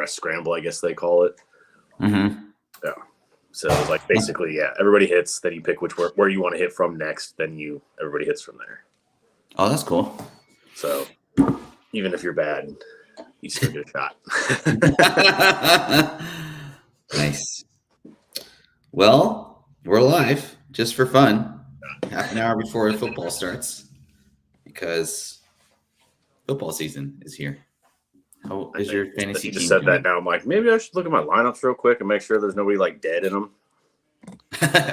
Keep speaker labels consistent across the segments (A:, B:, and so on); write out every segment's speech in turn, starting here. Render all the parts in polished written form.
A: of scramble, I guess they call it.
B: Mm-hmm.
A: Yeah. So like basically, everybody hits. Then you pick where you want to hit from next. Then everybody hits from there.
B: Oh, that's cool.
A: So even if you're bad, you still get a shot.
B: Nice. Well, we're live just for fun. Half an hour before football starts, because football season is here. How is your fantasy
A: You
B: team
A: just said
B: doing?
A: that now. I'm like, maybe I should look at my lineups real quick and make sure there's nobody like dead in them.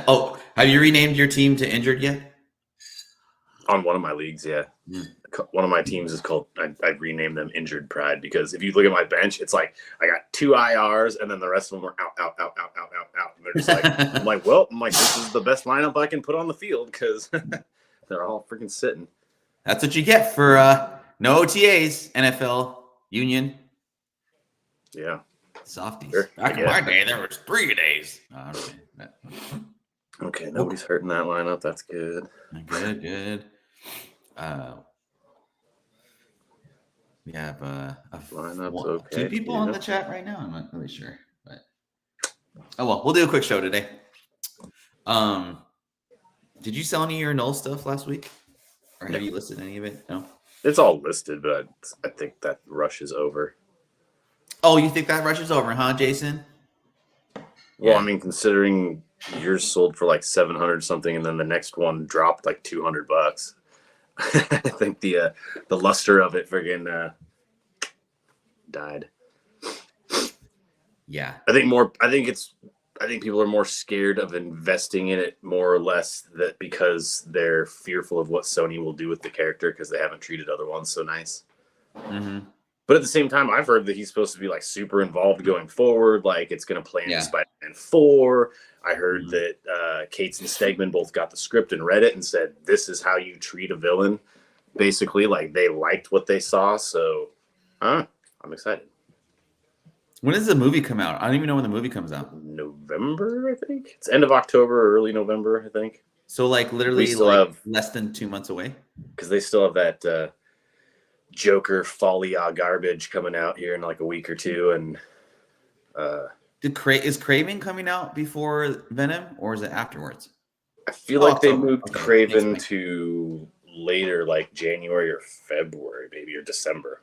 B: Oh, have you renamed your team to injured yet?
A: On one of my leagues, yeah. One of my teams is called, I renamed them Injured Pride, because if you look at my bench, it's like I got 2 IRs and then the rest of them are out. And they're just like, I'm like, this is the best lineup I can put on the field because they're all freaking sitting.
B: That's what you get for no OTAs, NFL, Union.
A: Yeah.
B: Softies.
A: Sure,
B: Back in my day, there was 3 days.
A: Okay, nobody's hurting that lineup. That's good.
B: Good. We have
A: lineups.
B: 2 people on the chat right now. I'm not really sure, but oh well, we'll do a quick show today. Did you sell any of your Knull stuff last week, or have you listed any of it? No,
A: it's all listed, but I think that rush is over.
B: Oh, you think that rush is over, huh, Jason?
A: Well, I mean, considering yours sold for like 700 something, and then the next one dropped like $200. I think the luster of it friggin' died.
B: Yeah,
A: I think people are more scared of investing in it, more or less, that because they're fearful of what Sony will do with the character because they haven't treated other ones so nice.
B: Mm-hmm.
A: But at the same time, I've heard that he's supposed to be like super involved going forward, like it's going to play into Spider-Man 4. I heard that Cates and Stegman both got the script and read it and said, this is how you treat a villain. Basically, like they liked what they saw. So I'm excited.
B: When does the movie come out? I don't even know when the movie comes out.
A: November, I think. It's end of October or early November, I think.
B: So like literally have less than 2 months away? Because
A: they still have that Joker Folia garbage coming out here in like a week or two. And
B: is Craven coming out before Venom, or is it afterwards?
A: I feel like they moved Craven to later, like January or February, maybe, or December.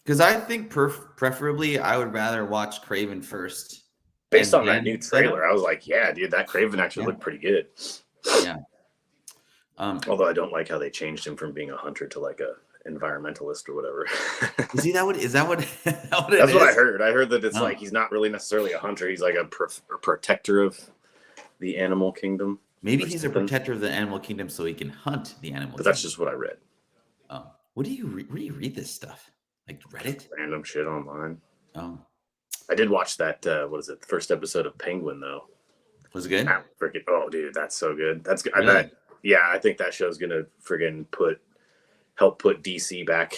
B: Because I think preferably I would rather watch Craven first.
A: Based on that new trailer, I was like, yeah, dude, that Craven actually looked pretty good.
B: Yeah.
A: Although I don't like how they changed him from being a hunter to like a environmentalist or whatever.
B: Is that what
A: That's what I heard. I heard that it's like he's not really necessarily a hunter. He's like a protector of the animal kingdom.
B: Maybe he's a protector of the animal kingdom so he can hunt the animal kingdom.
A: That's just what I read.
B: Oh, where do you read this stuff? Like Reddit?
A: Random shit online.
B: Oh.
A: I did watch that, what is it, the first episode of Penguin, though.
B: Was it good?
A: Oh, dude, that's so good. That's good.
B: Really?
A: I think that show's going to friggin' help put DC back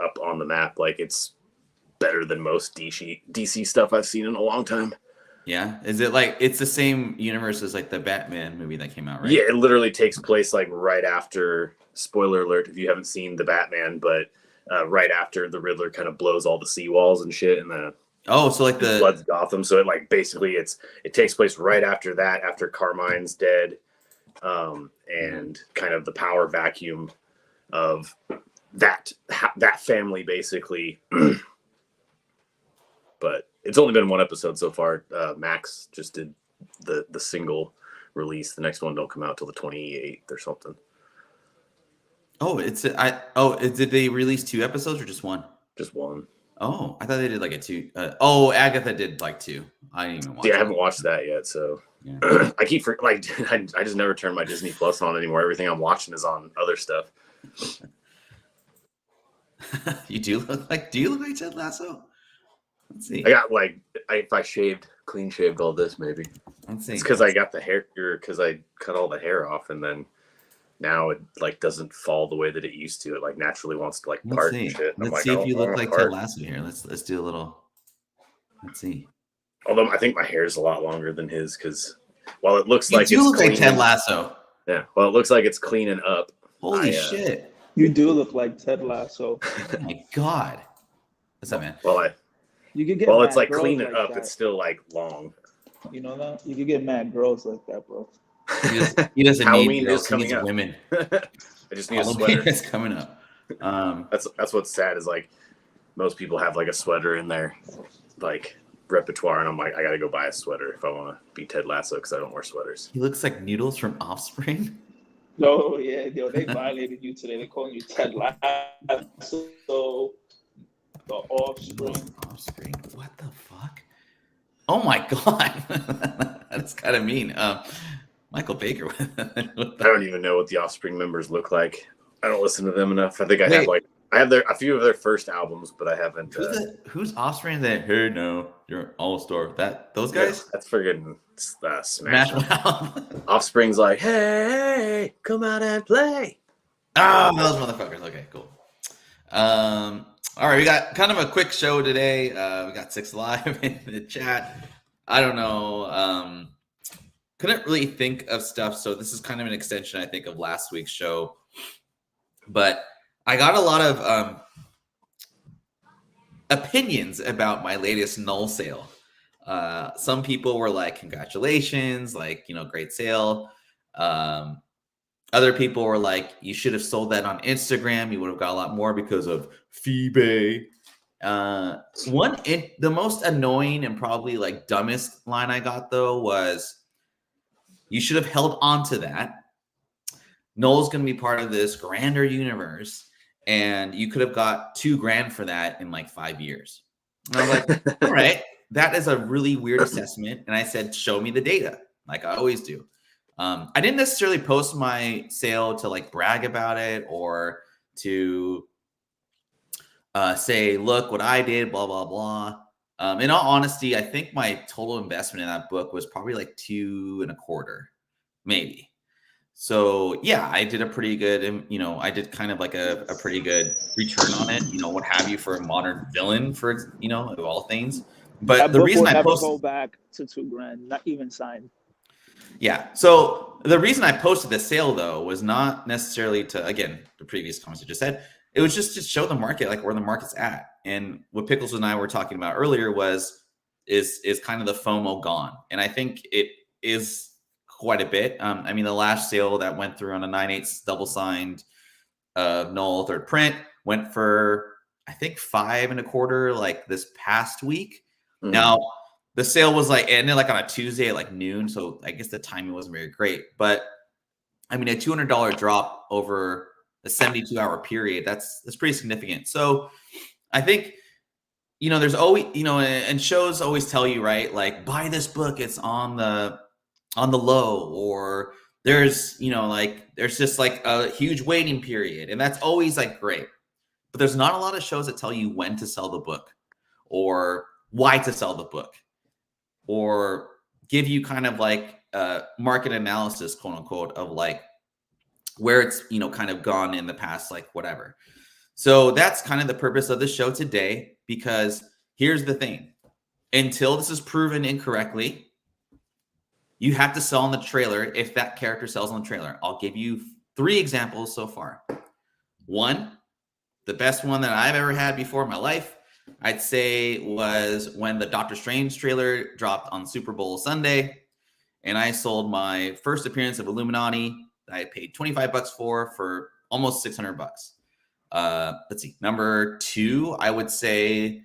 A: up on the map. Like, it's better than most DC stuff I've seen in a long time.
B: Yeah? Is it like, it's the same universe as like the Batman movie that came out, right?
A: Yeah, it literally takes place like right after, spoiler alert if you haven't seen the Batman, but right after the Riddler kind of blows all the seawalls and shit, and
B: so like the
A: floods Gotham. So it like basically it takes place right after that, after Carmine's dead, and kind of the power vacuum of that family basically. But it's only been one episode so far. Max just did the single release. The next one don't come out till the 28th or something.
B: Did they release 2 episodes or just one?
A: Just one.
B: Oh, I thought they did like a 2. Agatha did like 2. I didn't even watch.
A: Yeah, I haven't watched that yet. So I keep I just never turn my Disney Plus on anymore. Everything I'm watching is on other stuff.
B: Do you look like Ted Lasso? Let's see.
A: I got if I clean shaved all this, maybe.
B: Let's see.
A: It's because I got the hair, because I cut all the hair off, and then now it like doesn't fall the way that it used to. It like naturally wants to like part and shit.
B: Let's see if you look like Ted Lasso here. Let's do a little. Let's see.
A: Although I think my hair is a lot longer than his, because while it looks like
B: you look like Ted Lasso.
A: Yeah. Well, it looks like it's cleaning up.
B: Holy shit!
C: You do look like Ted Lasso.
B: Oh my god. What's up, man?
A: Well,
C: You could get
A: Well, it's
C: mad
A: like
C: girls
A: clean it
C: like
A: up.
C: that.
A: It's still like long.
C: You know that? You could get mad girls like that, bro.
B: He doesn't need
A: Halloween
B: girls.
A: is
B: He needs
A: coming up.
B: women.
A: I just need a
B: Halloween
A: sweater.
B: is coming up.
A: That's what's sad is like most people have like a sweater in their like repertoire, and I'm like, I gotta go buy a sweater if I want to be Ted Lasso because I don't wear sweaters.
B: He looks like Noodles from Offspring.
C: Oh yeah, yo, they violated you today. They calling you Ted Lasso, the offspring.
B: Offspring. What the fuck? Oh my god, that's kind of mean. Michael Baker.
A: I don't even know what the Offspring members look like. I don't listen to them enough. I think I have a few of their first albums, but I haven't.
B: Who's Offspring? That hey, no, you're all star. Those guys?
A: That's friggin' Smash Mouth.
B: Mouth.
A: Offspring's like, hey, come out and play.
B: Oh, those motherfuckers. Okay, cool. All right, we got kind of a quick show today. We got 6 live in the chat. I don't know. Couldn't really think of stuff, so this is kind of an extension, I think, of last week's show. But I got a lot of opinions about my latest Knull sale. Some people were like, congratulations, like, great sale. Other people were like, you should have sold that on Instagram. You would have got a lot more because of Phoebe. The most annoying and probably like dumbest line I got though was, you should have held on to that. Knull's going to be part of this grander universe, and you could have got $2,000 for that in like 5 years. And I was like, all right, that is a really weird assessment. And I said, show me the data, like I always do. I didn't necessarily post my sale to like brag about it or to say, look what I did, blah, blah, blah. In all honesty, I think my total investment in that book was probably like 2.25, maybe. So yeah, I did a pretty good, I did kind of like a pretty good return on it, what have you, for a modern villain, for, of all things. But
C: that
B: the
C: book
B: reason
C: will
B: I
C: never
B: posted,
C: go back to $2,000, not even signed.
B: yeah. So the reason I posted the sale though was not necessarily to, again, the previous comments I just said. It was just to show the market, like where the market's at. And what Pickels and I were talking about earlier is kind of the FOMO gone. And I think it is quite a bit. I mean, the last sale that went through on a 9/8 double signed Knull third print went for, I think, 5.25 like this past week. Mm-hmm. Now, the sale was like ended like on a Tuesday at like noon, so I guess the timing wasn't very great. But I mean, a $200 drop over a 72-hour period, that's pretty significant. So I think, there's always, and shows always tell you, right, like, buy this book, it's on the low, or there's, there's just like a huge waiting period, and that's always like great. But there's not a lot of shows that tell you when to sell the book or why to sell the book, or give you kind of like market analysis, quote unquote, of like where it's, kind of gone in the past, like whatever. So that's kind of the purpose of the show today, because here's the thing. Until this is proven incorrectly, you have to sell on the trailer if that character sells on the trailer. I'll give you 3 examples so far. One, the best one that I've ever had before in my life, I'd say, was when the Doctor Strange trailer dropped on Super Bowl Sunday, and I sold my first appearance of Illuminati that I paid $25 for almost $600. Let's see. Number 2, I would say,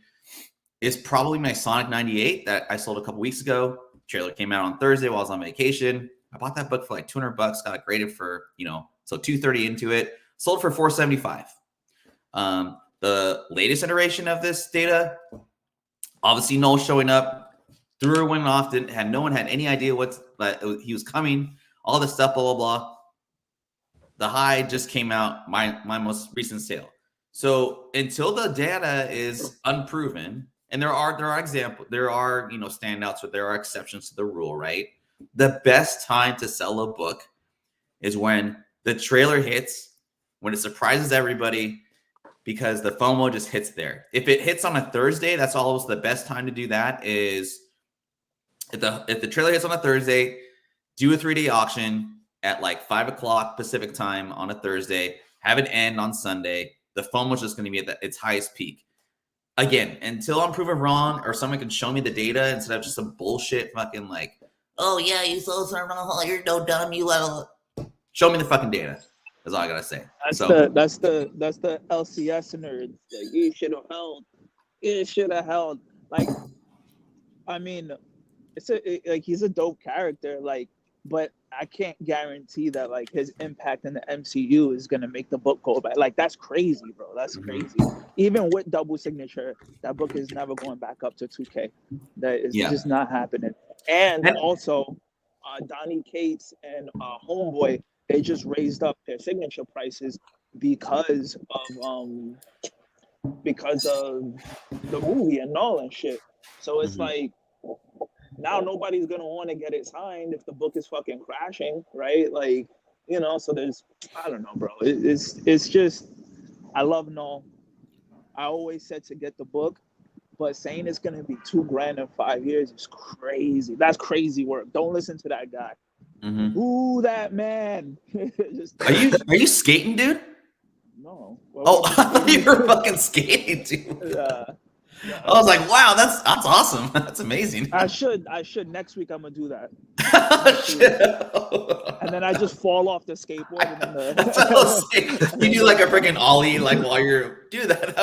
B: is probably my Sonic 98 that I sold a couple weeks ago. Trailer came out on Thursday while I was on vacation. I bought that book for like $200, got it graded for, so $230 into it, sold for $475. The latest iteration of this data, obviously Knull showing up, threw a win off, no one had any idea he was coming, all this stuff, blah, blah, blah. The high just came out, my most recent sale. So until the data is unproven, and there are examples, there are, standouts, but there are exceptions to the rule, right? The best time to sell a book is when the trailer hits, when it surprises everybody, because the FOMO just hits there. If it hits on a Thursday, that's always the best time to do that. Is if the trailer hits on a Thursday, do a 3-day auction at like 5 o'clock Pacific time on a Thursday, have it end on Sunday. The FOMO is just going to be at its highest peak. again, until I'm proven wrong or someone can show me the data instead of just some bullshit fucking like, oh yeah, you sold something wrong, you're no dumb, you let show me the fucking data. That's all I gotta say.
C: That's the LCS nerds. Like, you should have held. It should have held. Like, I mean, like he's a dope character. Like, but I can't guarantee that like his impact in the MCU is gonna make the book go back. Like, that's crazy, bro. That's crazy. Even with double signature, that book is never going back up to 2K. That is just not happening. And also, Donnie Cates and Homeboy, they just raised up their signature prices because of the movie and Knull and shit. So it's like, now nobody's gonna want to get it signed if the book is fucking crashing, right? Like, you know, so there's, I don't know, bro. It's just, I love Knull. I always said to get the book, but saying it's gonna be $2,000 in 5 years is crazy. That's crazy work. Don't listen to that guy. Ooh, that man.
B: Are you skating, dude?
C: No.
B: Oh, I thought you were fucking skating, dude. I was like, wow, that's awesome. That's amazing.
C: I should. Next week I'm gonna do that. And then I just fall off the skateboard. And then
B: you do like a freaking ollie, like while you're do that.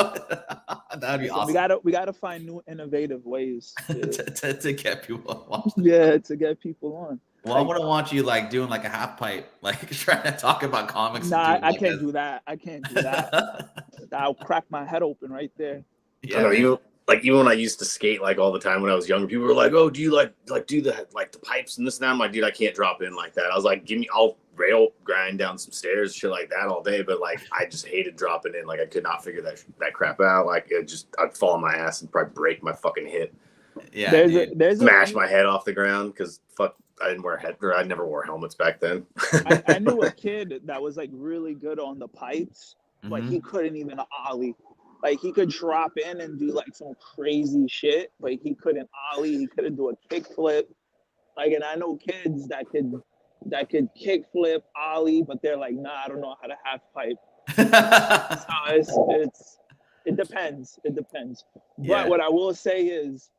B: That'd be awesome.
C: We gotta find new innovative ways
B: to get people on.
C: Yeah, to get people on.
B: Well, I wouldn't want you like doing like a half pipe, like trying to talk about comics.
C: Nah, I can't do that. I'll crack my head open right there.
A: Yeah, I know, even when I used to skate like all the time when I was younger, people were like, "Oh, do you like do the like the pipes and this and that?" I'm like, "Dude, I can't drop in like that." I was like, I'll rail grind down some stairs, shit like that all day." But like, I just hated dropping in. Like, I could not figure that crap out. Like, I'd fall on my ass and probably break my fucking hip.
B: Yeah,
A: smash my head off the ground because fuck, I never wore helmets back then.
C: I knew a kid that was like really good on the pipes, but he couldn't even ollie. Like, he could drop in and do like some crazy shit, but he couldn't ollie. He couldn't do a kickflip. Like, and I know kids that could kickflip, ollie, but they're like, nah, I don't know how to half pipe. So it depends. It depends. But what I will say is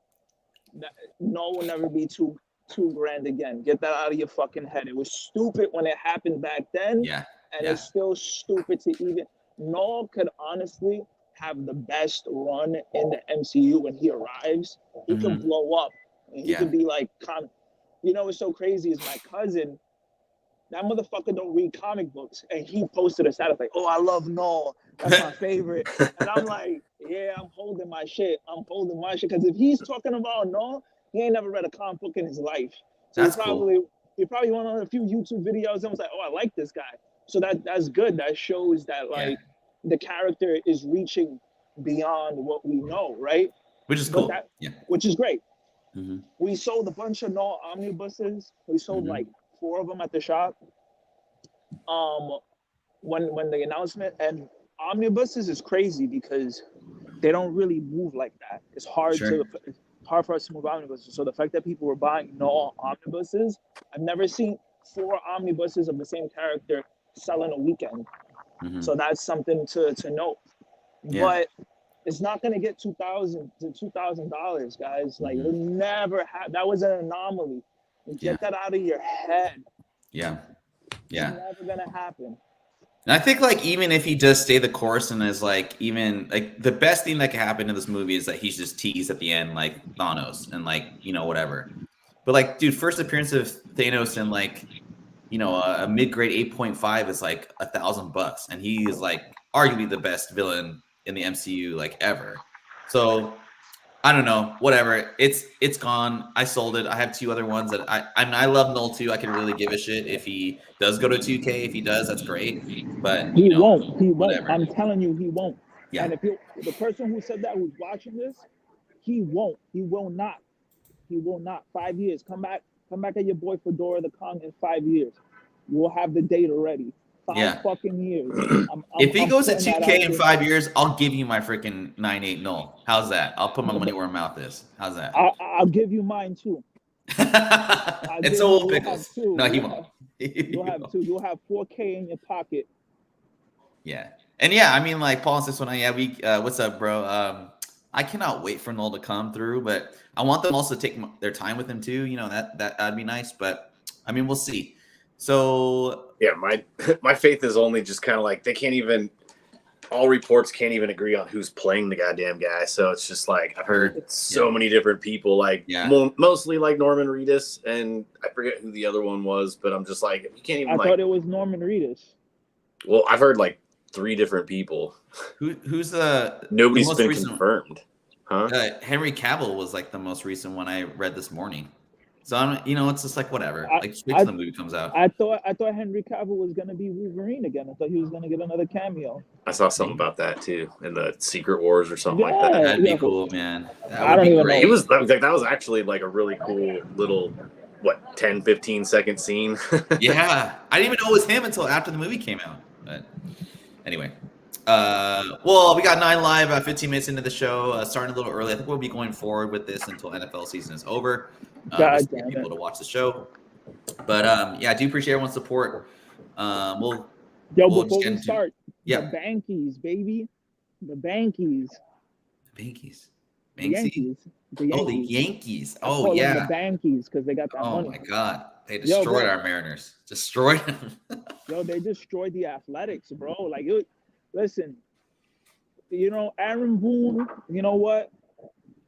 C: that Knull will never be $2,000 again. Get that out of your fucking head. It was stupid when it happened back then. And it's still stupid to even. Knull could honestly have the best run in the MCU when he arrives. He can blow up. And he could be like, you know what's so crazy is my cousin, that motherfucker don't read comic books. And he posted a status like, "Oh, I love Knull. That's my favorite." And I'm like, yeah, I'm holding my shit. Because if he's talking about Knull, he ain't never read a comic book in his life. So he probably went on a few YouTube videos and was like, "Oh, I like this guy." So that's good. That shows that like the character is reaching beyond what we know, right?
B: Which is cool.
C: Which is great. We sold a bunch of Knull omnibuses. We sold like 4 of them at the shop. When the announcement, and omnibuses is crazy because they don't really move like that. It's hard for us to move omnibuses. So the fact that people were buying Knull omnibuses, I've never seen 4 omnibuses of the same character sell in a weekend. So that's something to note. But it's not going to get $2,000, guys. Like, it never that was an anomaly. Get that out of your head. It's never going to happen.
B: And I think like even if he does stay the course and is like even like the best thing that can happen in this movie is that he's just teased at the end like Thanos and like, you know, whatever. But like, dude, first appearance of Thanos in like, you know, a mid-grade 8.5 is like $1,000, and he is like arguably the best villain in the MCU like ever. So I don't know, whatever. It's gone. I sold it. I have 2 other ones that I love Knull too. I can really give a shit if he does go to 2K. If he does, that's great. But
C: he won't.
B: Whatever.
C: I'm telling you, he won't.
B: Yeah.
C: And if the person who said that who's watching this, he won't. He will not. 5 years. Come back at your boy Fedora the Kong in 5 years. We'll have the date already. 5 fucking years.
B: If he goes at 2K in 5 years, I'll give you my freaking 9.8 Knull. How's that? I'll put my money where my mouth is. How's that?
C: I'll give you mine too.
B: It's old Pickels. No, he won't.
C: You'll have 2. You'll have 4K in your pocket.
B: Yeah. And yeah, I mean, like Paul and this one, we what's up, bro? I cannot wait for Knull to come through, but I want them also to take their time with him too. You know, that'd be nice, but I mean, we'll see. So
A: yeah, my faith is only just kind of like they can't even. All reports can't even agree on who's playing the goddamn guy. So it's just like I've heard so many different people, like mostly like Norman Reedus, and I forget who the other one was, but I'm just like, you can't even.
C: I thought it was Norman Reedus.
A: Well, I've heard like 3 different people.
B: Who's
A: Nobody's
B: the most
A: been
B: recent
A: confirmed, huh?
B: Henry Cavill was like the most recent one I read this morning. So it's just like whatever. Like wait till the movie comes out.
C: I thought Henry Cavill was gonna be Wolverine again. I thought he was gonna get another cameo.
A: I saw something about that too in the Secret Wars or something like that.
B: That'd be cool, man.
C: I don't even know.
A: It was that was actually like a really cool little 10-15 second scene.
B: Yeah, I didn't even know it was him until after the movie came out. But anyway, well, we got 9 Live about 15 minutes into the show, starting a little early. I think we'll be going forward with this until NFL season is over. Just to get people to watch the show. But yeah, I do appreciate everyone's support. Before
C: we start, the Bankies, baby, the Bankies.
B: The Yankees. The Yankees. Oh yeah,
C: the Bankies because they got that money.
B: Oh my God, they destroyed our Mariners. Destroyed them.
C: They destroyed the Athletics, bro. Like, listen, Aaron Boone. You know what?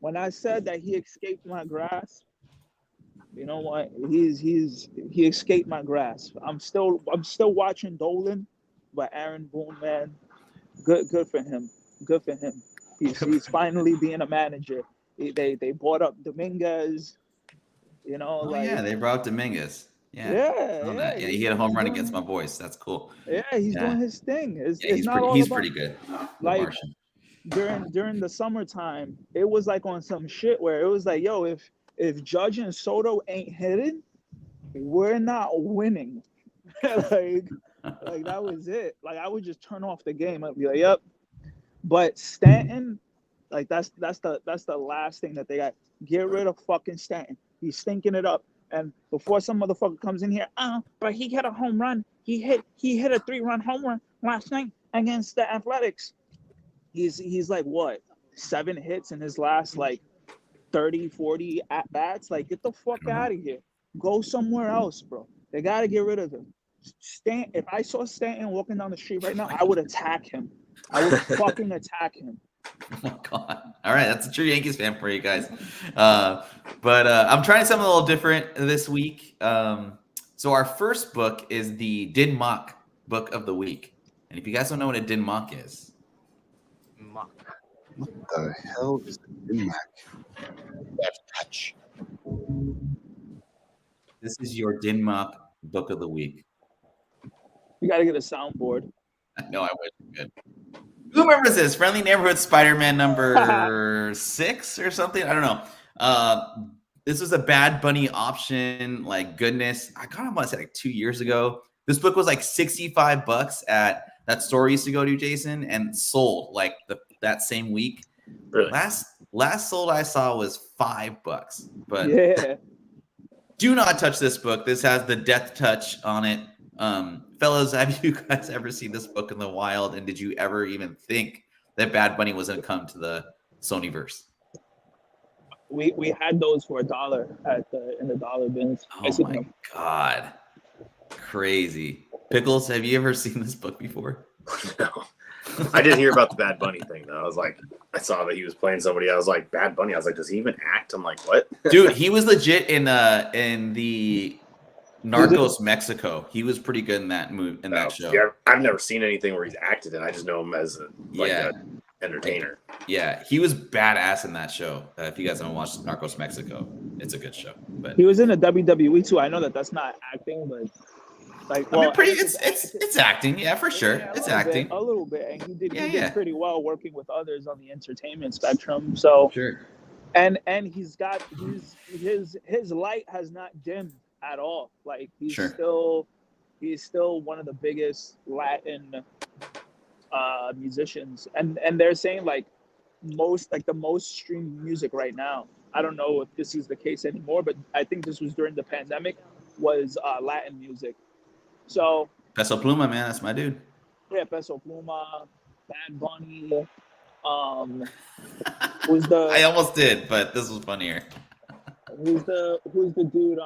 C: When I said that he escaped my grasp, you know what? He escaped my grasp. I'm still watching Dolan, but Aaron Boone, man, good for him. Good for him. He's finally being a manager. They bought up Dominguez.
B: They brought up Dominguez. Yeah, he hit a home run against my boys. That's cool.
C: Yeah, he's doing his thing.
B: He's pretty good.
C: Like during the summertime, it was like on some shit where it was like, yo, if Judge and Soto ain't hitting, we're not winning. like that was it. Like I would just turn off the game. I'd be like, yep. But Stanton, like that's the last thing that they got. Get rid of fucking Stanton. He's stinking it up. And before some motherfucker comes in here, but he hit a home run. He hit a 3-run home run last night against the Athletics. He's like what, 7 hits in his last like 30, 40 at bats. Like, get the fuck out of here. Go somewhere else, bro. They gotta get rid of him. If I saw Stanton walking down the street right now, I would attack him. I would fucking attack him.
B: Oh my God. All right, that's a true Yankees fan for you guys. But I'm trying something a little different this week. So our first book is the Din Mach book of the week. And if you guys don't know what a Din Mach is.
D: What the hell is the Din Mach? Touch.
B: This is your Din Mach book of the week.
C: You got to get a soundboard.
B: No, I wish you could. Who remembers this? Friendly Neighborhood Spider-Man number 6 or something? I don't know. This was a Bad Bunny option. Like, goodness. I kind of want to say like 2 years ago. This book was like $65 at that store I used to go to, Jason, and sold like that same week.
A: Really?
B: Last sold I saw was $5. But
C: yeah.
B: Do not touch this book. This has the death touch on it. Fellas, have you guys ever seen this book in the wild? And did you ever even think that Bad Bunny was going to come to the Sonyverse?
C: We had those for $1 in the dollar bins.
B: Oh my God. Crazy. Pickles, have you ever seen this book before?
A: No. I did hear about the Bad Bunny thing though. I was like, I saw that he was playing somebody. I was like, Bad Bunny. I was like, does he even act? I'm like, what?
B: Dude, he was legit in the Narcos Mexico. He was pretty good in that that show.
A: Yeah, I've never seen anything where he's acted in. I just know him as an entertainer.
B: Yeah, he was badass in that show. If you guys haven't watched Narcos Mexico, it's a good show. But
C: he was in the WWE too. I know that's not acting, but like, well,
B: it's acting. Yeah, for sure.
C: Yeah,
B: it's acting
C: a little bit, and he did pretty well working with others on the entertainment spectrum. So
B: sure.
C: And he's got his light has not dimmed at all. Like he's still one of the biggest Latin musicians, and they're saying like the most streamed music right now. I don't know if this is the case anymore, but I think this was during the pandemic, was Latin music. So
B: Peso Pluma, man, that's my dude.
C: Yeah, Peso Pluma, Bad Bunny, Who's the
B: I almost did, but this was funnier.
C: who's the dude?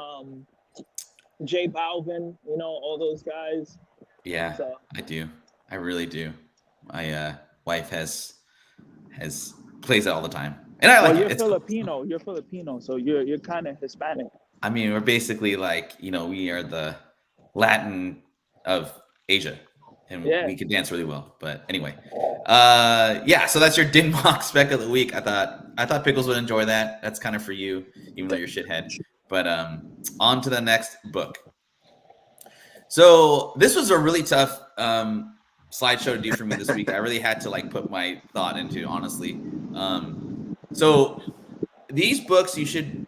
C: J Balvin, you know, all those guys.
B: Yeah,
C: So
B: I do. I really do. My wife has plays it all the time, and I
C: well,
B: like
C: you're
B: it. It's cool.
C: Filipino. You're Filipino, so you're kind of Hispanic.
B: I mean, we're basically like, we are the Latin of Asia, and
C: Yeah.
B: we can dance really well. But anyway, yeah. So that's your Dinmock spec of the week. I thought Pickles would enjoy that. That's kind of for you, even though you're shithead. But on to the next book. So this was a really tough slideshow to do for me this week. I really had to like put my thought into, honestly. So these books you should,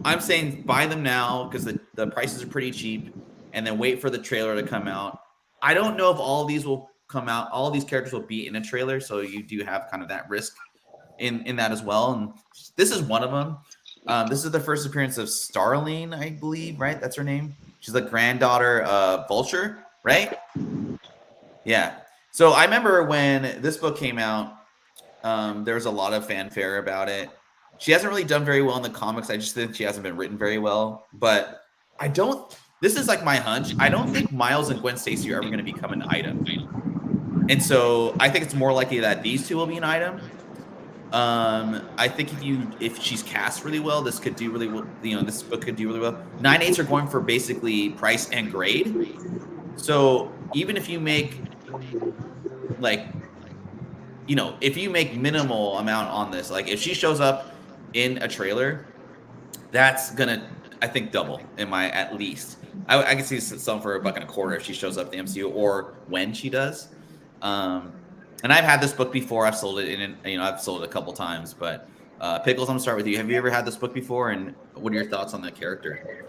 B: I'm saying buy them now because the prices are pretty cheap, and then wait for the trailer to come out. I don't know if all of these will come out. All of these characters will be in a trailer, so you do have kind of that risk in that as well. And this is one of them. This is the first appearance of Starling, I believe, right? That's her name. She's the granddaughter of Vulture, right? Yeah. So I remember when this book came out, there was a lot of fanfare about it. She hasn't really done very well in the comics. I just think she hasn't been written very well. But this is like my hunch. I don't think Miles and Gwen Stacy are ever going to become an item. And so I think it's more likely that these two will be an item. I think if she's cast really well, this could do really well. This book could do really well. 9/8 are going for basically price and grade. So even if you make if you make minimal amount on this, like if she shows up in a trailer, that's gonna, I think, double at least. I can see some for $1.25 if she shows up in the MCU, or when she does. And I've had this book before. I've sold it I've sold it a couple times. But Pickles, I'm gonna start with you. Have you ever had this book before? And what are your thoughts on the character?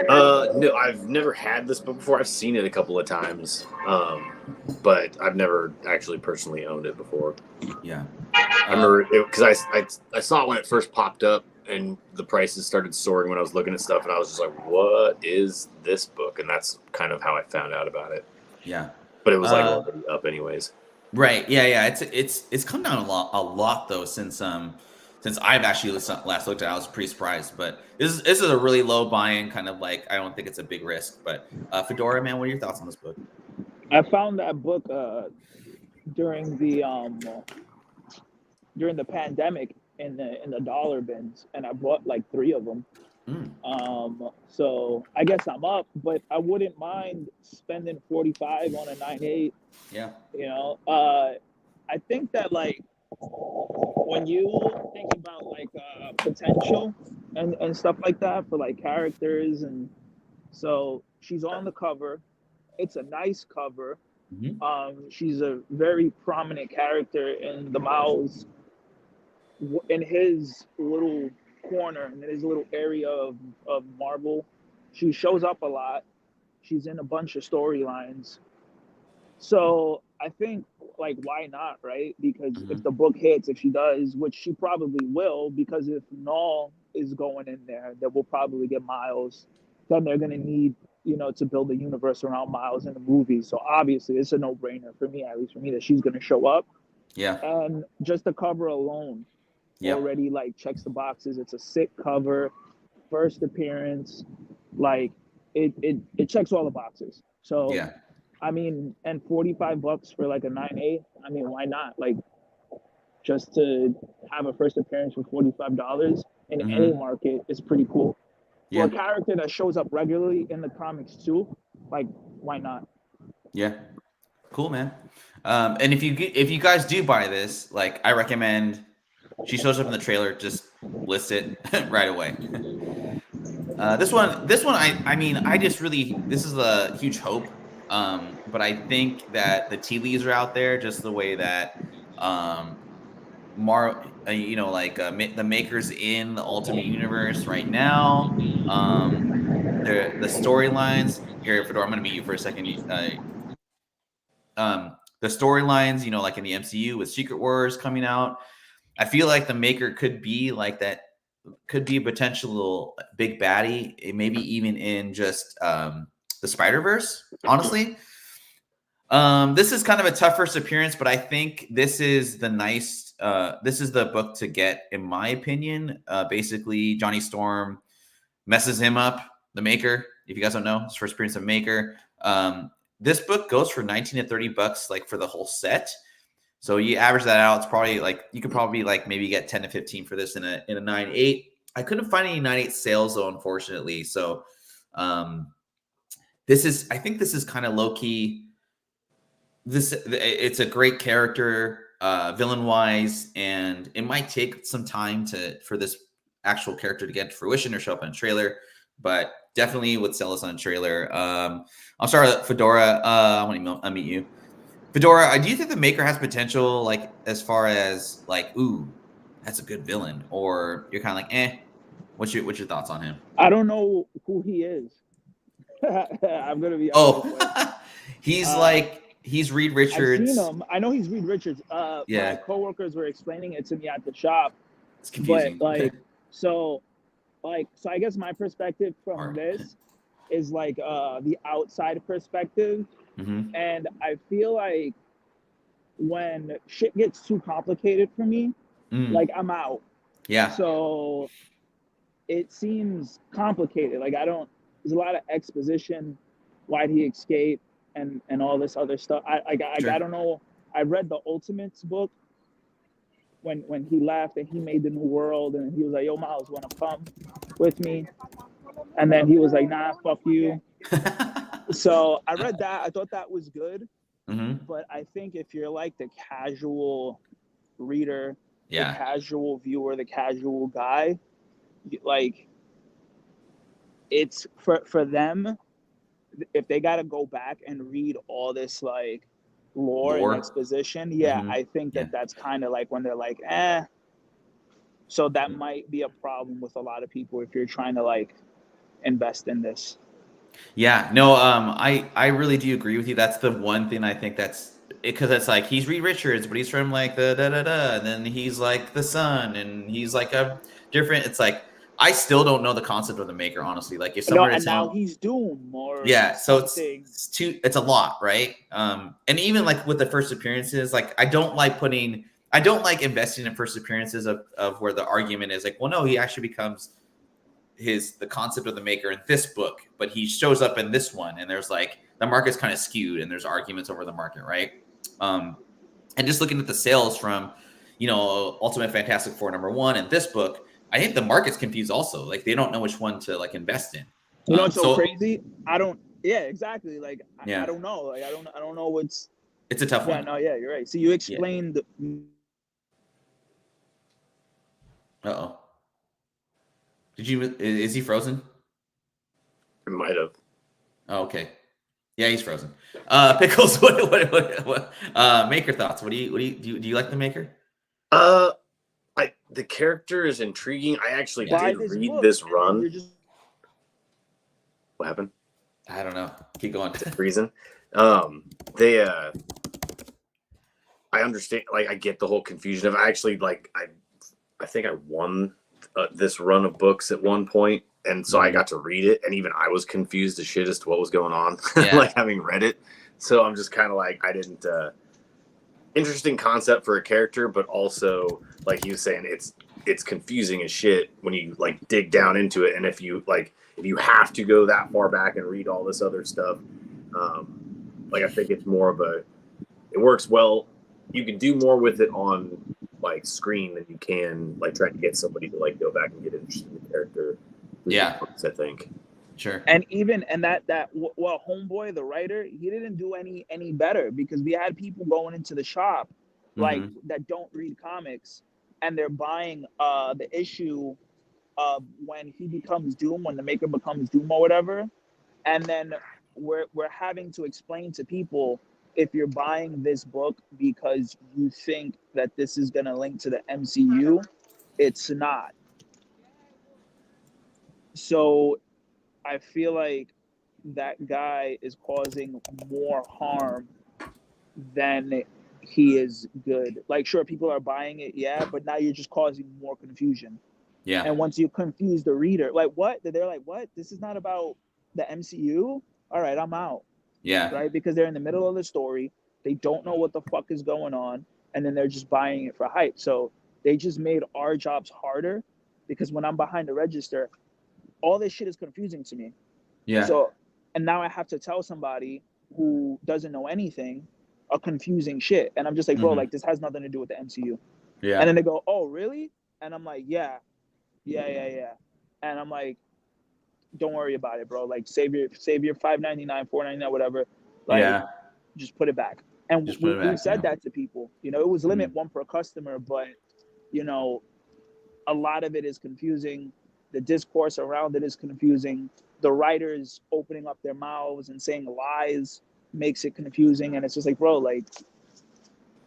A: No, I've never had this book before. I've seen it a couple of times, but I've never actually personally owned it before.
B: Yeah,
A: I remember because I saw it when it first popped up, and the prices started soaring when I was looking at stuff, and I was just like, "What is this book?" And that's kind of how I found out about it.
B: Yeah,
A: but it was like already up anyways.
B: Right. Yeah. It's come down a lot though since I've actually last looked at it. I was pretty surprised, but this is a really low buy-in, kind of like, I don't think it's a big risk. But Fedora, man, what are your thoughts on this book?
C: I found that book during the pandemic in the dollar bins, and I bought like 3 of them. So I guess I'm up, but I wouldn't mind spending $45 on a 9/8.
B: Yeah.
C: I think that like when you think about like potential and stuff like that for like characters, and so she's on the cover. It's a nice cover.
B: Mm-hmm.
C: She's a very prominent character in the Miles, in his little corner, in his little area of Marvel. She shows up a lot. She's in a bunch of storylines. So I think, like, why not, right? Because if the book hits, if she does, which she probably will, because if Knull is going in there, then we'll probably get Miles. Then they're going to need, to build a universe around Miles in the movie. So obviously it's a no-brainer for me, at least for me, that she's going to show up.
B: Yeah.
C: And just the cover alone already, like, checks the boxes. It's a sick cover, first appearance. Like, it checks all the boxes. So,
B: yeah.
C: I mean, and $45 for like a 9/8. I mean, why not? Like, just to have a first appearance for $45 in any market is pretty cool.
B: Yeah.
C: For a character that shows up regularly in the comics too, like, why not?
B: Yeah. Cool, man. And if you guys do buy this, like, I recommend, she shows up in the trailer, just list it right away. This one, I mean, this is a huge hope. But I think that the tea leaves are out there, just the way that the makers in the Ultimate Universe right now, the storylines here. Fedora, I'm going to meet you for a second. The storylines, like in the MCU with Secret Wars coming out, I feel like the maker could be like that. Could be a potential big baddie, maybe even in just the Spider-Verse, honestly. This is kind of a tough first appearance, but I think this is this is the book to get, in my opinion. Basically, Johnny Storm messes him up, the Maker. If you guys don't know, his first appearance of Maker. This book goes for $19 to $30, like for the whole set. So you average that out, it's probably like you could probably like maybe get 10 to 15 for this in a 9.8. I couldn't find any 9.8 sales though, unfortunately. So I think this is kind of low key. It's a great character, villain wise, and it might take some time for this actual character to get to fruition or show up in a trailer, but definitely would sell us on a trailer. I'll start with Fedora. I want to unmute you. Fedora, do you think the Maker has potential, like as far as like, ooh, that's a good villain, or you're kind of like, eh? What's your thoughts on him?
C: I don't know who he is. I'm gonna be honest.
B: He's Reed Richards.
C: I've seen him. I know he's Reed Richards. My coworkers were explaining it to me at the shop.
B: It's confusing.
C: But so I guess my perspective from this is like the outside perspective.
B: Mm-hmm.
C: And I feel like when shit gets too complicated for me, like I'm out.
B: Yeah.
C: So it seems complicated. Like there's a lot of exposition. Why'd he escape and all this other stuff. I don't know. I read the Ultimates book when he left and he made the new world and he was like, yo, Miles, wanna come with me? And then he was like, nah, fuck you. So I read that. I thought that was good.
B: Mm-hmm.
C: But I think if you're like the casual reader, the casual viewer, the casual guy, like it's for them, if they got to go back and read all this like lore and exposition, I think that's kind of like when they're like, eh. So that might be a problem with a lot of people if you're trying to like invest in this.
B: Yeah, no, I really do agree with you. That's the one thing I think that's because it's like he's Reed Richards, but he's from like the and then he's like the Sun, and he's like a different. It's like I still don't know the concept of the Maker, honestly. Like if someone
C: now he's Doom or
B: so it's a lot, right? And even like with the first appearances, like I don't like investing in first appearances of where the argument is like, well, no, he actually becomes the concept of the Maker in this book, but he shows up in this one, and there's like the market's kind of skewed, and there's arguments over the market, right? And just looking at the sales from, Ultimate Fantastic Four #1 and this book, I think the market's confused also. Like they don't know which one to like invest in.
C: It's so crazy. I don't. Yeah, exactly. Like I don't know. Like I don't know what's.
B: It's a tough one.
C: Yeah, no, yeah, you're right. So you explained.
B: Uh-oh. Is he frozen?
A: It might have.
B: Oh, okay. Yeah, he's frozen. Pickels, what Maker thoughts? Do you like the Maker?
A: The character is intriguing. I actually did read this run. What happened?
B: I don't know. Keep going.
A: Reason. I understand. Like, I get the whole confusion of. I actually like. I think I won this run of books at one point, and so I got to read it, and even I was confused as shit as to what was going on. Like having read it, so I'm just kind of like I didn't. Interesting concept for a character, but also like he was saying, it's confusing as shit when you like dig down into it, and if you have to go that far back and read all this other stuff, like I think it's more of it works well. You can do more with it on like screen than you can like trying to get somebody to like go back and get interested in the character. I think.
C: Sure. And Homeboy, the writer, he didn't do any better because we had people going into the shop like that don't read comics, and they're buying the issue of when he becomes Doom, when the Maker becomes Doom or whatever, and then we're having to explain to people, if you're buying this book because you think that this is going to link to the MCU, it's not. So I feel like that guy is causing more harm than he is good. Like, sure, people are buying it, but now you're just causing more confusion.
B: Yeah.
C: And once you confuse the reader, like, what? They're like, what? This is not about the MCU? All right, I'm out.
B: Yeah.
C: Right? Because they're in the middle of the story. They don't know what the fuck is going on. And then they're just buying it for hype. So they just made our jobs harder because when I'm behind the register, all this shit is confusing to me.
B: Yeah.
C: So, and now I have to tell somebody who doesn't know anything a confusing shit. And I'm just like, bro, like this has nothing to do with the MCU.
B: Yeah.
C: And then they go, oh, really? And I'm like, yeah. And I'm like, don't worry about it, bro. Like save your $5.99, $4.99, whatever. Like just put it back. And
B: Just put it back,
C: we said that to people. You know, it was limit one per customer, but you know, a lot of it is confusing. The discourse around it is confusing. The writers opening up their mouths and saying lies makes it confusing. And it's just like, bro, like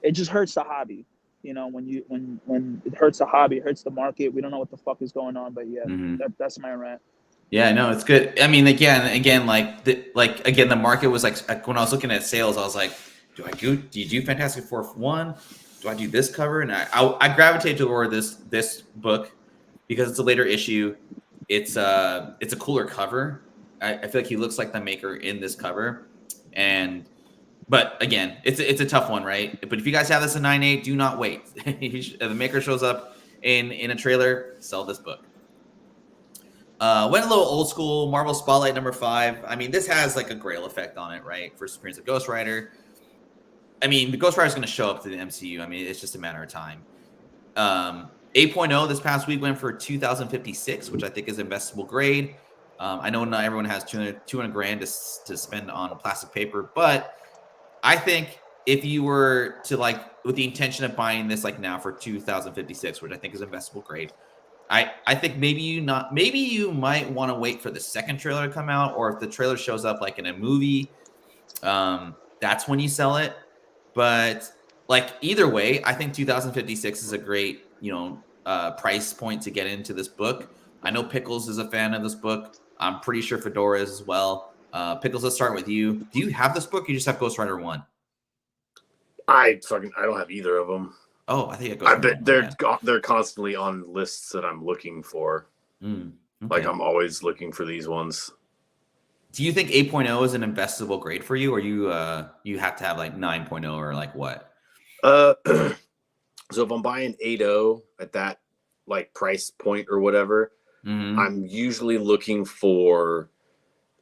C: it just hurts the hobby. You know, when it hurts the hobby, it hurts the market. We don't know what the fuck is going on, but yeah, that's my rant.
B: Yeah, no, it's good. I mean, again, the market was like when I was looking at sales, I was like, do you do Fantastic Four 1? Do I do this cover? And I gravitated toward this book because it's a later issue. It's a cooler cover. I feel like he looks like the maker in this cover, but again, it's a tough one, right? But if you guys have this in 9.8, do not wait. The maker shows up in a trailer. Sell this book. Went a little old school. Marvel Spotlight #5. I mean, this has like a Grail effect on it, right? First appearance of Ghost Rider. I mean, the Ghost Rider is going to show up to the MCU. I mean, it's just a matter of time. 8.0 this past week went for 2,056, which I think is investable grade. I know not everyone has 200 grand to spend on plastic paper, but I think if you were to like with the intention of buying this like now for 2,056, which I think is investable grade, I think maybe you might want to wait for the second trailer to come out, or if the trailer shows up like in a movie, that's when you sell it. But like either way, I think 2,056 is a great, price point to get into this book. I know Pickels is a fan of this book. I'm pretty sure Fedora is as well. Pickels, let's start with you. Do you have this book? Or you just have Ghost Rider 1?
A: I don't have either of them.
B: Oh, I think
A: I bet they're constantly on lists that I'm looking for.
B: Okay.
A: Like I'm always looking for these ones.
B: Do you think 8.0 is an investable grade for you, or you have to have like 9.0 or like what?
A: So if I'm buying 8.0 at that like price point or whatever, I'm usually looking for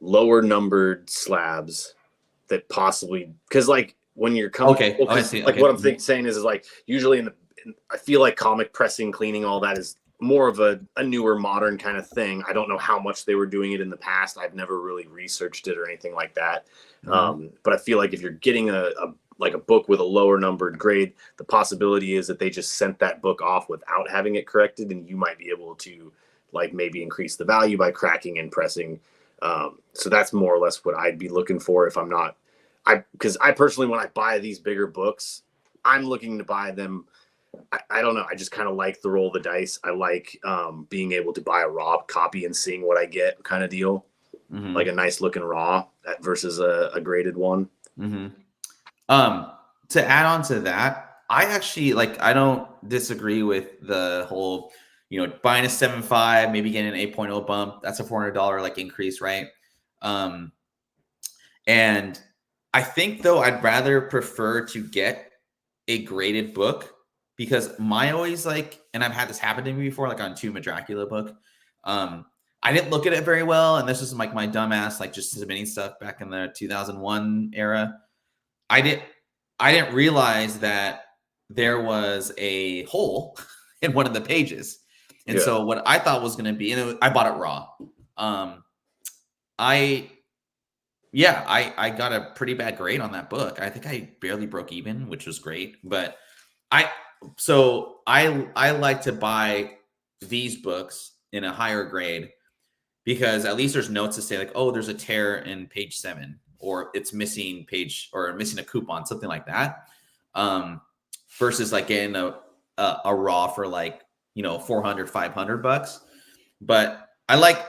A: lower numbered slabs that possibly, because like when you're coming, what I'm saying is like usually I feel like comic pressing, cleaning, all that is more of a newer modern kind of thing. I don't know how much they were doing it in the past. I've never really researched it or anything like that. But I feel like if you're getting a book with a lower numbered grade, the possibility is that they just sent that book off without having it corrected, and you might be able to like maybe increase the value by cracking and pressing. So that's more or less what I'd be looking for if I'm not. Because I personally, when I buy these bigger books, I'm looking to buy them. I don't know. I just kind of like the roll of the dice. I like being able to buy a raw copy and seeing what I get, kind of deal. Like a nice looking raw versus a graded one.
B: To add on to that, I actually I don't disagree with the whole, buying a 7.5, maybe getting an 8.0 bump. That's a $400 increase, right? And I think though I'd rather prefer to get a graded book, because my always and I've had this happen to me before, like on Tomb of Dracula book. I didn't look at it very well, and this is like my dumbass, just submitting stuff back in the 2001 era. I didn't realize that there was a hole in one of the pages. And so what I thought was going to be, and I bought it raw. I got a pretty bad grade on that book. I think I barely broke even, which was great. But I like to buy these books in a higher grade, because at least there's notes to say like, oh, there's a tear in page 7, or it's missing page, or missing a coupon, something like that. Versus getting a raw for $400, $500. But I like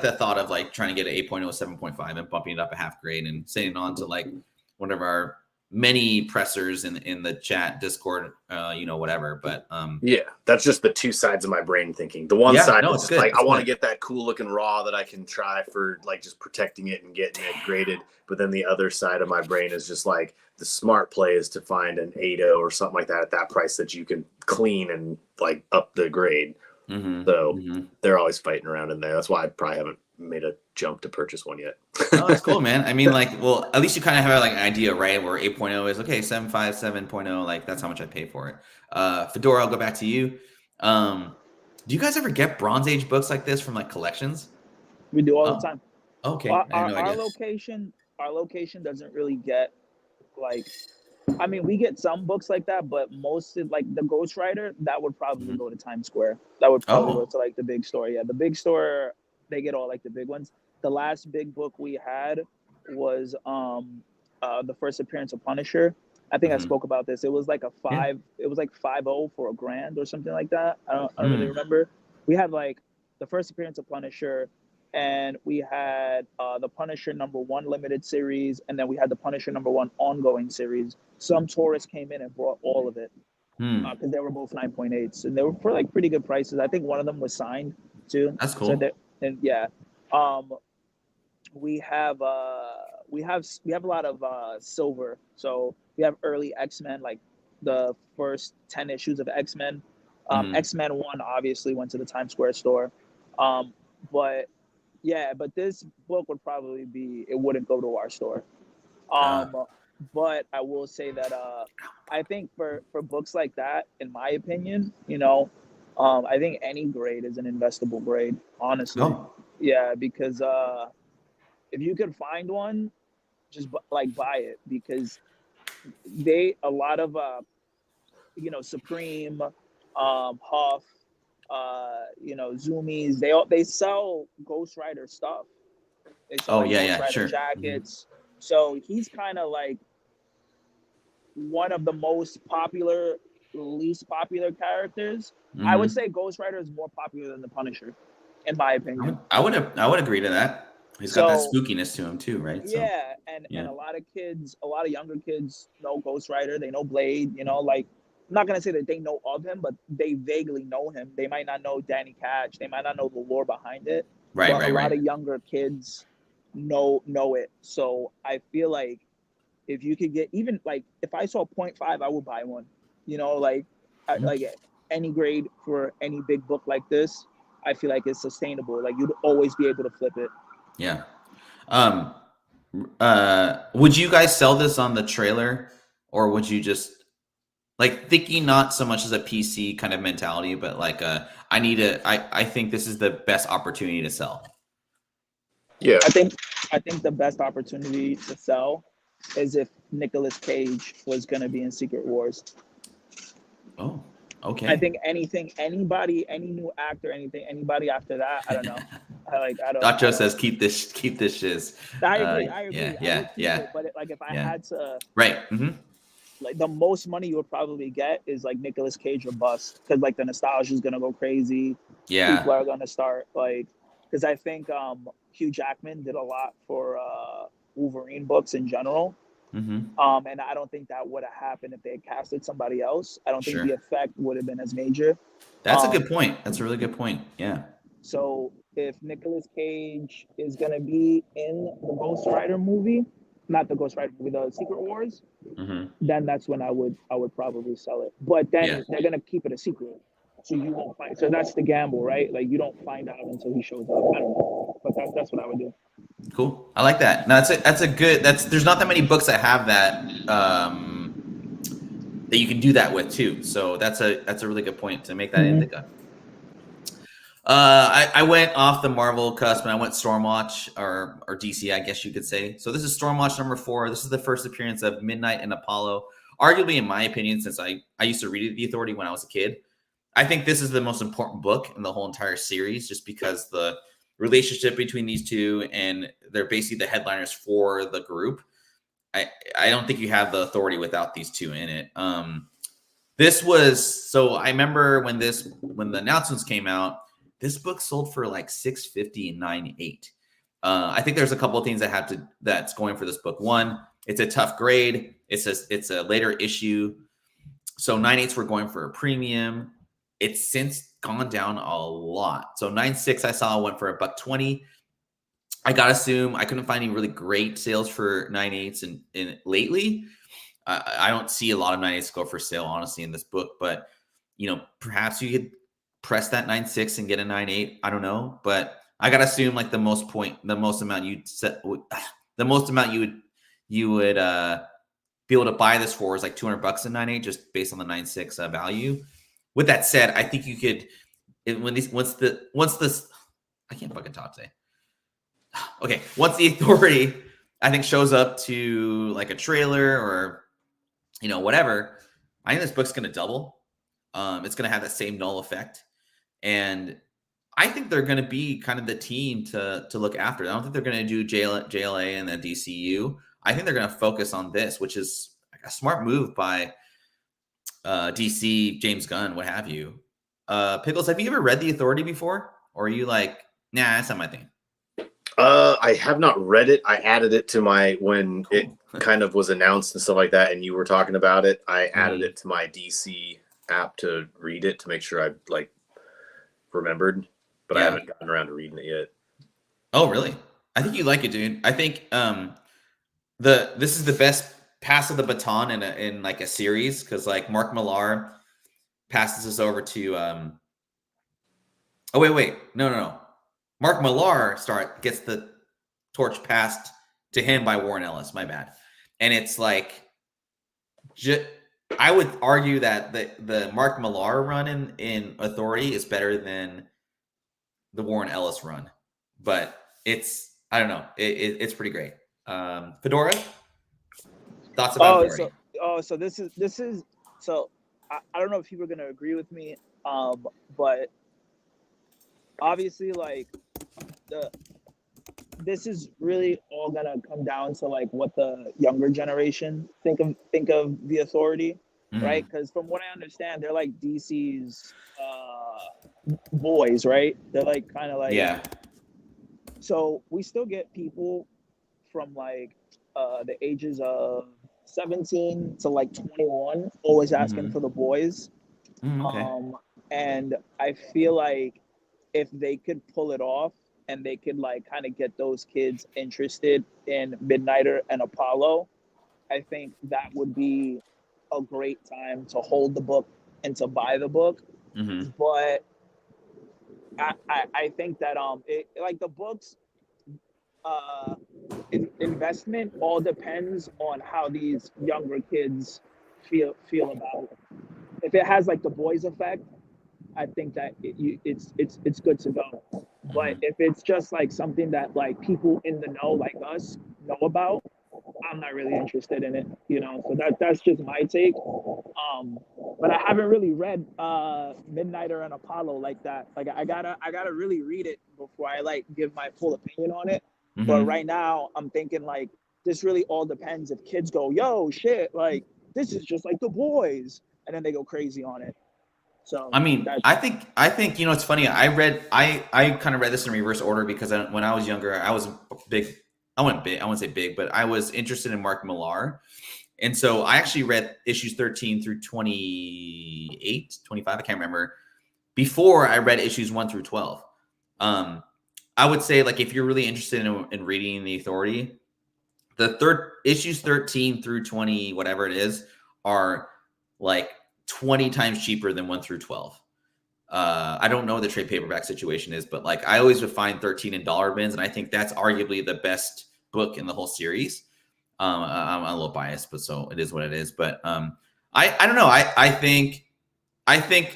B: the thought of trying to get an 8.0, 7.5 and bumping it up a half grade and sending it on to one of our many pressers in the chat, Discord, whatever. But
A: yeah, that's just the two sides of my brain thinking. The one side is just
B: good.
A: like,
B: It's
A: I want to
B: good.
A: get that cool looking raw that I can try for like just protecting it and getting it graded. But then the other side of my brain is just like, the smart play is to find an 8.0 or something like that at that price that you can clean and like up the grade. So they're always fighting around in there. That's why I probably haven't made a jump to purchase one yet.
B: Oh, that's cool, man. I mean, like, well, at least you kind of have like an idea, right? Where 8.0 is okay, 7.5, 7.0, like that's how much I pay for it. Fedora, I'll go back to you. Do you guys ever get Bronze Age books like this from like collections?
C: We do all the time.
B: Okay,
C: Our location doesn't really get like. I mean, we get some books like that, but most of like the Ghost Rider, that would probably go to Times Square. That would probably go to like the big store. Yeah, the big store, they get all like the big ones. The last big book we had was the first appearance of Punisher. I think I spoke about this. It was like it was like 5.0 for $1,000 or something like that. I don't really remember. We had like the first appearance of Punisher, and we had the Punisher #1 limited series, and then we had the Punisher #1 ongoing series. Some tourists came in and brought all of it because they were both 9.8s, and they were for like pretty good prices. I think one of them was signed too.
B: That's cool.
C: So and yeah, we have a lot of silver. So we have early X-Men, like the first 10 issues of X-Men. X-Men 1 obviously went to the Times Square store, but this book would probably it wouldn't go to our store. But I will say that I think for books like that, in my opinion, I think any grade is an investable grade, honestly. Yeah, because if you could find one, just buy it, because a lot of Supreme, Huff, Zoomies, they sell Ghost Rider stuff. They sell Ghost Rider jackets. So he's kind of like one of the most popular, least popular characters. I would say Ghost Rider is more popular than the Punisher, in my opinion.
B: I would agree to that. He's got that spookiness to him too, right?
C: Yeah, and a lot of younger kids know Ghost Rider. They know Blade. Like, I'm not gonna say that they know of him, but they vaguely know him. They might not know Danny Catch. They might not know the lore behind it.
B: Right.
C: A lot of younger kids know it. So I feel like if you could get, even like if I saw 0.5, I would buy one. Like any grade for any big book like this, I feel like it's sustainable. Like, you'd always be able to flip it.
B: Yeah. Would you guys sell this on the trailer, or would you just like thinking not so much as a PC kind of mentality, but like I think this is the best opportunity to sell?
A: Yeah.
C: I think the best opportunity to sell is if Nicolas Cage was going to be in Secret Wars.
B: Oh, okay.
C: I think anybody, any new actor, anybody after that, I don't know. I don't.
B: Dacho says keep this shiz.
C: I agree.
B: Yeah.
C: But if I had to,
B: right.
C: Like, the most money you would probably get is like Nicolas Cage or bust, because like the nostalgia is gonna go crazy.
B: Yeah.
C: People are gonna start because I think Hugh Jackman did a lot for Wolverine books in general. And I don't think that would have happened if they had casted somebody else. I don't think the effect would have been as major.
B: That's a good point. That's a really good point. Yeah.
C: So if Nicolas Cage is gonna be in the Ghost Rider movie, not the Ghost Rider movie, the Secret Wars, then that's when I would probably sell it. But then they're gonna keep it a secret, so you won't find. So that's the gamble, right? Like, you don't find out until he shows up. I don't know, but that's what I would do.
B: Cool. I like that. No, that's a good. There's not that many books that have that that you can do that with too. So that's a really good point to make that indica. I went off the Marvel cusp and I went Stormwatch or DC, I guess you could say. So this is Stormwatch #4. This is the first appearance of Midnight and Apollo. Arguably, in my opinion, since I used to read The Authority when I was a kid, I think this is the most important book in the whole entire series, just because the relationship between these two, and they're basically the headliners for the group. I don't think you have The Authority without these two in it. This was, so I remember when the announcements came out, this book sold for like $650 and $9.8. I think there's a couple of things that's going for this book. One, It's a tough grade. It's a later issue. So 9/8s were going for a premium. It's since gone down a lot. So 9/6 I saw went for $120. I gotta assume I couldn't find any really great sales for 9/8s in lately. I don't see a lot of 9/8s go for sale, honestly, in this book. But perhaps you could press that 9/6 and get a 9/8. I don't know, but I gotta assume like the most amount you would be able to buy this for is like $200 in 9/8, just based on the 9/6 value. With that said, I think you could once this I can't fucking talk today. Okay, once the authority I think shows up to like a trailer or whatever, I think this book's going to double. It's going to have that same Knull effect, and I think they're going to be kind of the team to look after. I don't think they're going to do JLA and then DCU. I think they're going to focus on this, which is a smart move by DC, James Gunn, what have you. Pickles, have you ever read The Authority before, or are you like, nah, that's not my thing?
A: I have not read it. I added it to my when it kind of was announced and stuff like that, and you were talking about it. I added it to my DC app to read it to make sure I remembered, but I haven't gotten around to reading it yet.
B: Oh, really? I think you like it, dude. I think this is the best pass of the baton in like a series, because like Mark Millar passes this over to no. Mark Millar gets the torch passed to him by Warren Ellis. My bad. And it's like, I would argue that the Mark Millar run in Authority is better than the Warren Ellis run, but I don't know. It's pretty great. Fedora, thoughts about Authority?
C: So this is I don't know if people are gonna agree with me, but obviously like this is really all gonna come down to like what the younger generation think of the Authority, right? Because from what I understand, they're like DC's boys, right? They're like kind of like So we still get people from like the ages of 17 to like 21 always asking for the boys. And I feel like if they could pull it off and they could like kind of get those kids interested in Midnighter and Apollo, I think that would be a great time to hold the book and to buy the book. But I think that like the books investment all depends on how these younger kids feel about it. If it has like the boys effect, I think that it's good to go. But if it's just like something that like people in the know like us know about, I'm not really interested in it, So that's just my take. But I haven't really read Midnighter and Apollo like that. Like I gotta really read it before I like give my full opinion on it. But right now I'm thinking like this really all depends if kids go, yo, shit, like this is just like the boys, and then they go crazy on it. So
B: I mean, I think it's funny. I kind of read this in reverse order because when I was younger, I was big. I wouldn't say big, but I was interested in Mark Millar. And so I actually read issues 13 through 28, 25, I can't remember, before I read issues 1 through 12. I would say, like, if you're really interested in reading The Authority, the issues 13 through 20, whatever it is, are like 20 times cheaper than 1 through 12. I don't know what the trade paperback situation is, but like I always would find 13 in dollar bins, and I think that's arguably the best book in the whole series. I'm a little biased, but so it is what it is. But I don't know. I think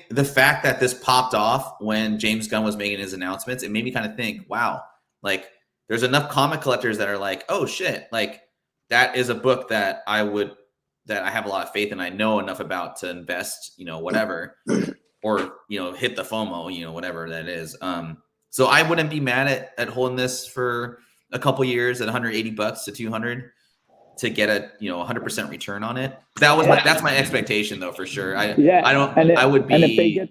B: the fact that this popped off when James Gunn was making his announcements, it made me kind of think, wow, like there's enough comic collectors that are like, oh shit, like that is a book that I have a lot of faith in. I know enough about to invest, whatever. Or hit the FOMO, whatever that is. So I wouldn't be mad at holding this for a couple years at $180 to $200 to get a 100% return on it. That's my expectation though, for sure. I would be.
C: And if they get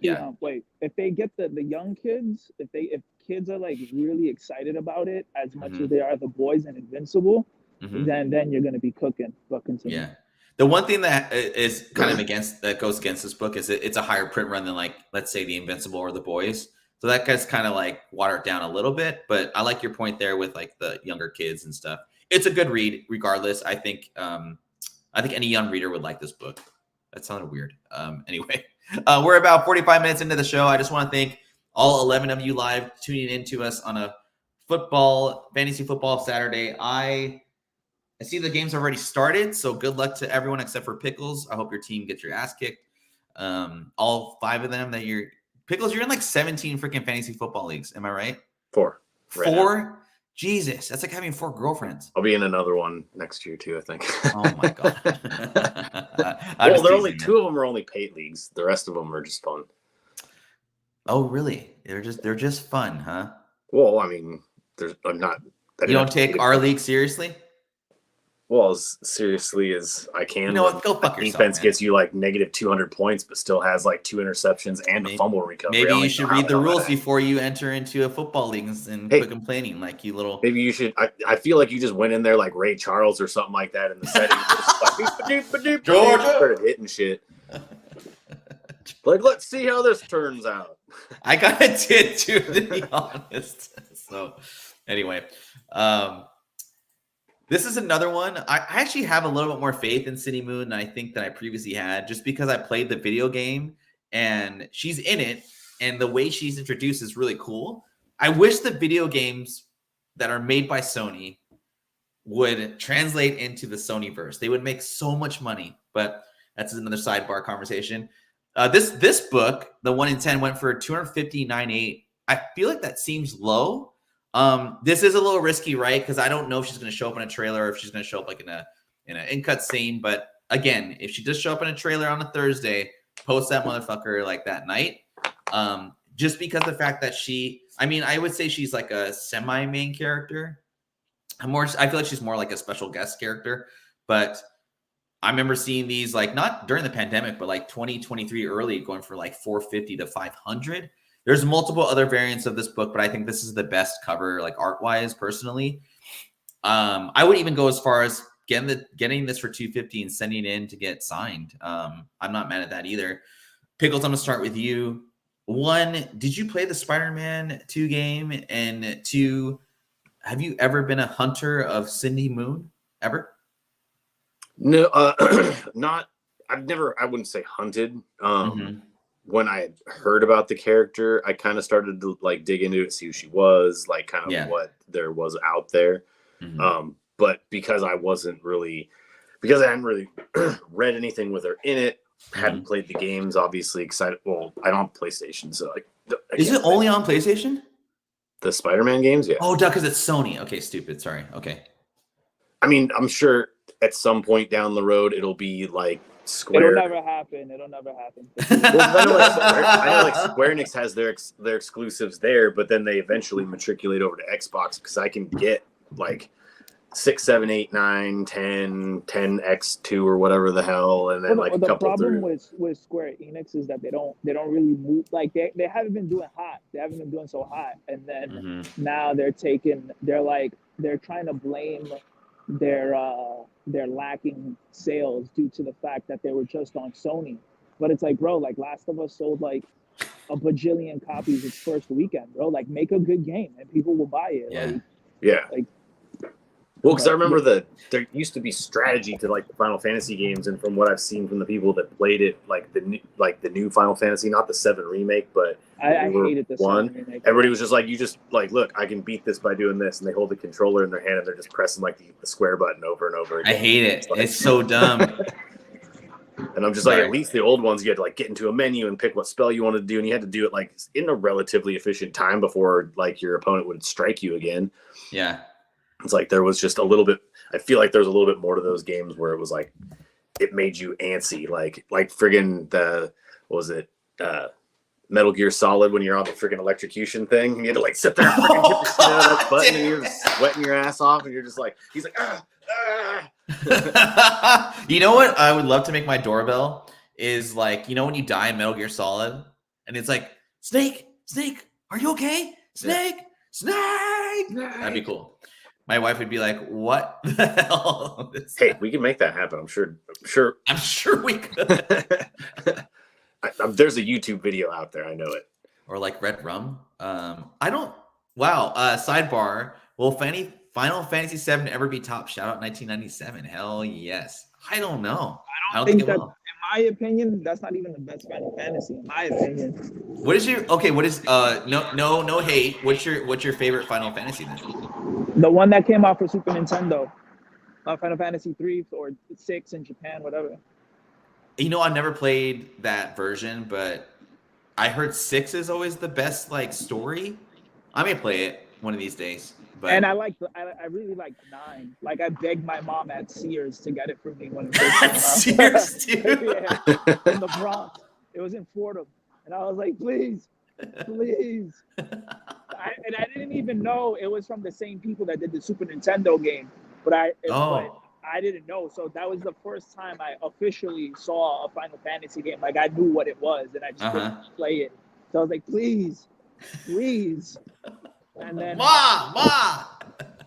C: if they get the young kids, if kids are like really excited about it as much as they are the boys and Invincible, then you're gonna be cooking. But continue.
B: Yeah. The one thing that is kind of that goes against this book is it's a higher print run than, like, let's say, The Invincible or The Boys. So that guy's kind of like watered down a little bit, but I like your point there with like the younger kids and stuff. It's a good read regardless. I think any young reader would like this book. That sounded weird. Anyway, we're about 45 minutes into the show. I just want to thank all 11 of you live tuning in to us on a fantasy football Saturday. I see the game's already started, so good luck to everyone except for Pickels. I hope your team gets your ass kicked. All 5 of them Pickels, you're in like 17 freaking fantasy football leagues. Am I right?
A: 4.
B: 4? Jesus, that's like having 4 girlfriends.
A: I'll be in another one next year too, I think.
B: Oh my god.
A: Well, they're only 2 of them are only paid leagues. The rest of them are just fun.
B: Oh really? They're just fun, huh?
A: Well, I mean, I'm not.
B: You don't take our league seriously?
A: Well, as seriously as I can.
B: You know what? Go fuck yourself.
A: Defense
B: man.
A: gets you like negative 200 points, but still has like 2 interceptions and a fumble recovery.
B: Maybe you should read the rules before you enter into a football league and quit complaining, like you little.
A: Maybe you should. I feel like you just went in there like Ray Charles or something like that in the setting. Georgia started hitting shit. Like, let's see how this turns out.
B: I kind of did too, to be honest. So, anyway, this is another one. I actually have a little bit more faith in City Moon than I think that I previously had, just because I played the video game and she's in it, and the way she's introduced is really cool. I wish the video games that are made by Sony would translate into the Sonyverse. They would make so much money, but that's another sidebar conversation. This book, the 1 in 10, went for 259.8. I feel like that seems low. This is a little risky, right? Because I don't know if she's going to show up in a trailer or if she's going to show up like in an in-cut scene. But again, if she does show up in a trailer on a Thursday, post that motherfucker like that night. Just because the fact that I would say she's like a semi-main character. I feel like she's more like a special guest character. But I remember seeing these like not during the pandemic, but like 2023 early, going for like 450 to 500. There's multiple other variants of this book, but I think this is the best cover, like art-wise, personally. I would even go as far as getting this for 250 and sending it in to get signed. I'm not mad at that either. Pickles, I'm gonna start with you. 1, did you play the Spider-Man 2 game? And 2, have you ever been a hunter of Cindy Moon ever?
A: No, not. I wouldn't say hunted. When I heard about the character, I kind of started to like dig into it, see who she was, like kind of what there was out there. But because I hadn't really read anything with her in it, hadn't played the games, obviously excited. Well, I don't have PlayStation, so like.
B: Is it only on PlayStation?
A: The Spider-Man games, yeah.
B: Oh, because it's Sony. Okay, stupid. Sorry. Okay.
A: I mean, I'm sure at some point down the road it'll be like Square.
C: It'll never happen.
A: Well, I know like Square Enix has their exclusives there, but then they eventually matriculate over to Xbox because I can get like 6, 7, 8, 9, 10, 10X2 or whatever the hell, and then like a couple
C: problem
A: through.
C: with Square Enix is that they don't really move, like they haven't been doing hot. They haven't been doing so hot, and then now they're trying to blame their lacking sales due to the fact that they were just on Sony. But it's like, bro, like Last of Us sold like a bajillion copies its first weekend, bro. Like, make a good game and people will buy it. Well,
A: because I remember there used to be strategy to like the Final Fantasy games, and from what I've seen from the people that played it, like the new Final Fantasy, not the 7 remake, but
C: I hated the 7 remake.
A: Everybody was just like, you just like, look, I can beat this by doing this, and they hold the controller in their hand and they're just pressing like the square button over and over again.
B: I hate it. It's so dumb.
A: And I'm just like, at least the old ones, you had to like get into a menu and pick what spell you wanted to do, and you had to do it like in a relatively efficient time before like your opponent would strike you again.
B: Yeah.
A: It's like there was just a little bit. I feel like there's a little bit more to those games where it was like it made you antsy, like friggin' Metal Gear Solid when you're on the friggin' electrocution thing. And you had to like sit there and friggin' hit the shit out of that button, and you're sweating your ass off, and you're just like, he's like,
B: You know what I would love to make my doorbell is like, you know when you die in Metal Gear Solid and it's like, Snake, are you okay? Snake. That'd be cool. my wife would be like, "What the hell?"
A: Hey, we can make that happen. I'm sure.
B: I'm sure we could.
A: There's a YouTube video out there. I know it.
B: Or like Red Rum. I don't. Wow. Sidebar. Will Final Fantasy VII ever be top? Shout out 1997. Hell yes. I don't know.
C: I don't think that, in my opinion, that's not even the best Final Fantasy. In my opinion.
B: What is your What is no hate? What's your favorite Final Fantasy then?
C: The one that came out for Super Nintendo, Final Fantasy 3 or 6 in Japan, whatever.
B: You know, I've never played that version, but I heard 6 is always the best like story. I may play it one of these days. But
C: and I really like 9. Like I begged my mom at Sears to get it for me when it first came out.
B: Sears, dude.
C: Yeah, in the Bronx. It was in Fordham, and I was like, please. I didn't even know it was from the same people that did the Super Nintendo game, but I didn't know. So that was the first time I officially saw a Final Fantasy game. Like I knew what it was, and I just couldn't play it. So I was like, please. And then
B: Ma.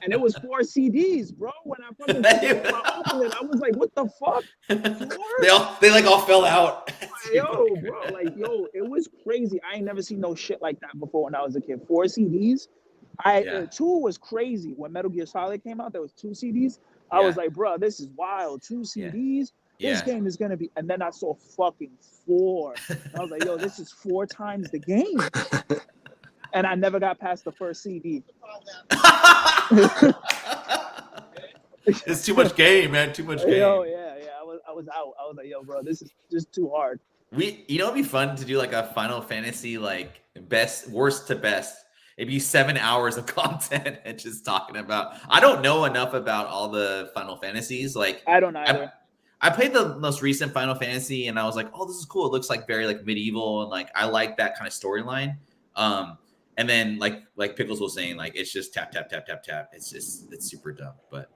C: And it was 4 CDs, bro. When I fucking opened it, I was like, what the fuck? 4?
B: They like all fell out.
C: Yo, bro, it was crazy. I ain't never seen no shit like that before when I was a kid. 4 CDs. 2 was crazy. When Metal Gear Solid came out, there was 2 CDs. I was like, bro, this is wild. 2 CDs. This game is gonna be. And then I saw fucking 4. I was like, yo, this is 4 times the game. And I never got past the first CD.
B: It's too much game, man. Too much game.
C: Yo, yeah. I was out. I was like, yo, bro, this is just too hard.
B: It'd be fun to do like a Final Fantasy like worst to best. It'd be 7 hours of content and just talking about. I don't know enough about all the Final Fantasies. Like
C: I don't either.
B: I played the most recent Final Fantasy and I was like, oh, this is cool. It looks like very like medieval and like I like that kind of storyline. And then like Pickels was saying, like it's just tap. It's super dumb. But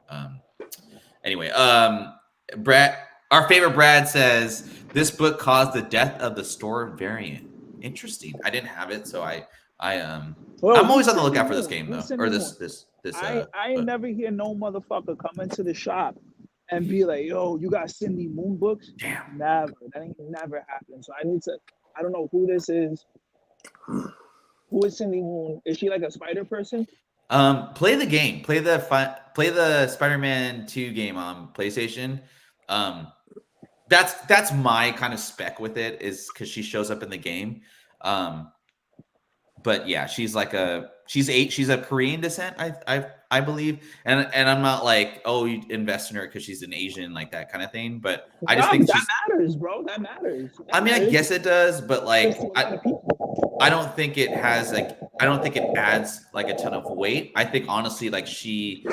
B: anyway, Brad, our favorite Brad says this book caused the death of the store variant. Interesting. I didn't have it, so I'm always on the lookout for this game though, or this.
C: I never hear no motherfucker come into the shop and be like, "Yo, you got Cindy Moon books?"
B: Damn,
C: never. That ain't never happened. So I don't know who this is. Who is Cindy Moon? Is she like a spider person?
B: Play the game. Play the Spider-Man 2 game on PlayStation. That's my kind of spec with it is because she shows up in the game. But yeah, she's a Korean descent, I believe, and I'm not like, oh, you invest in her because she's an Asian, like that kind of thing. But I just think
C: that matters, bro. That matters.
B: I mean, I guess it does, but like I don't think it has I don't think it adds like a ton of weight. I think honestly, like she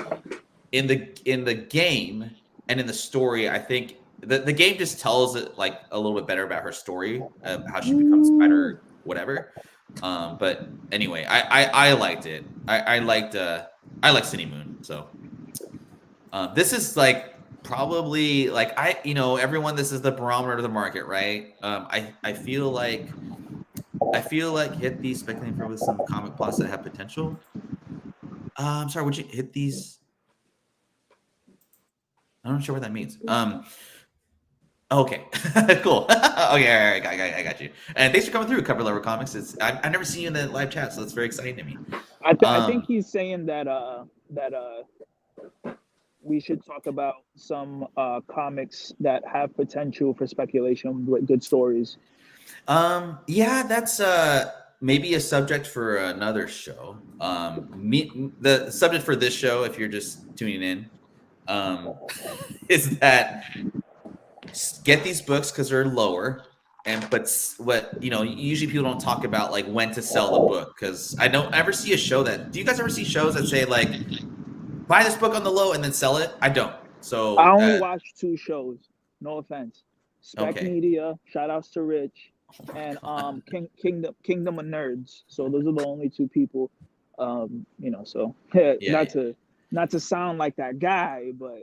B: in the game and in the story, I think the game just tells it like a little bit better about her story of how she becomes Spider, whatever. But anyway, I liked it. I liked Cindy Moon. So this is like probably like everyone, this is the barometer of the market, right? I feel like hit these speculating for with some comic plots that have potential. I'm sorry, would you hit these? I'm not sure what that means. Okay, cool. Okay, all right, I got you. And thanks for coming through, Cover Level Comics. I've never seen you in the live chat, so it's very exciting to me.
C: I think he's saying that we should talk about some comics that have potential for speculation with good stories.
B: Yeah, that's maybe a subject for another show. The subject for this show, if you're just tuning in, is that get these books because they're lower, but what usually people don't talk about like when to sell the book, because I don't ever see a show that. Do you guys ever see shows that say like buy this book on the low and then sell it? I don't. So
C: I only watch 2 shows. No offense. Spec Media, shout outs to Rich, and Kingdom of Nerds. So those are the only 2 people. So not to sound like that guy, but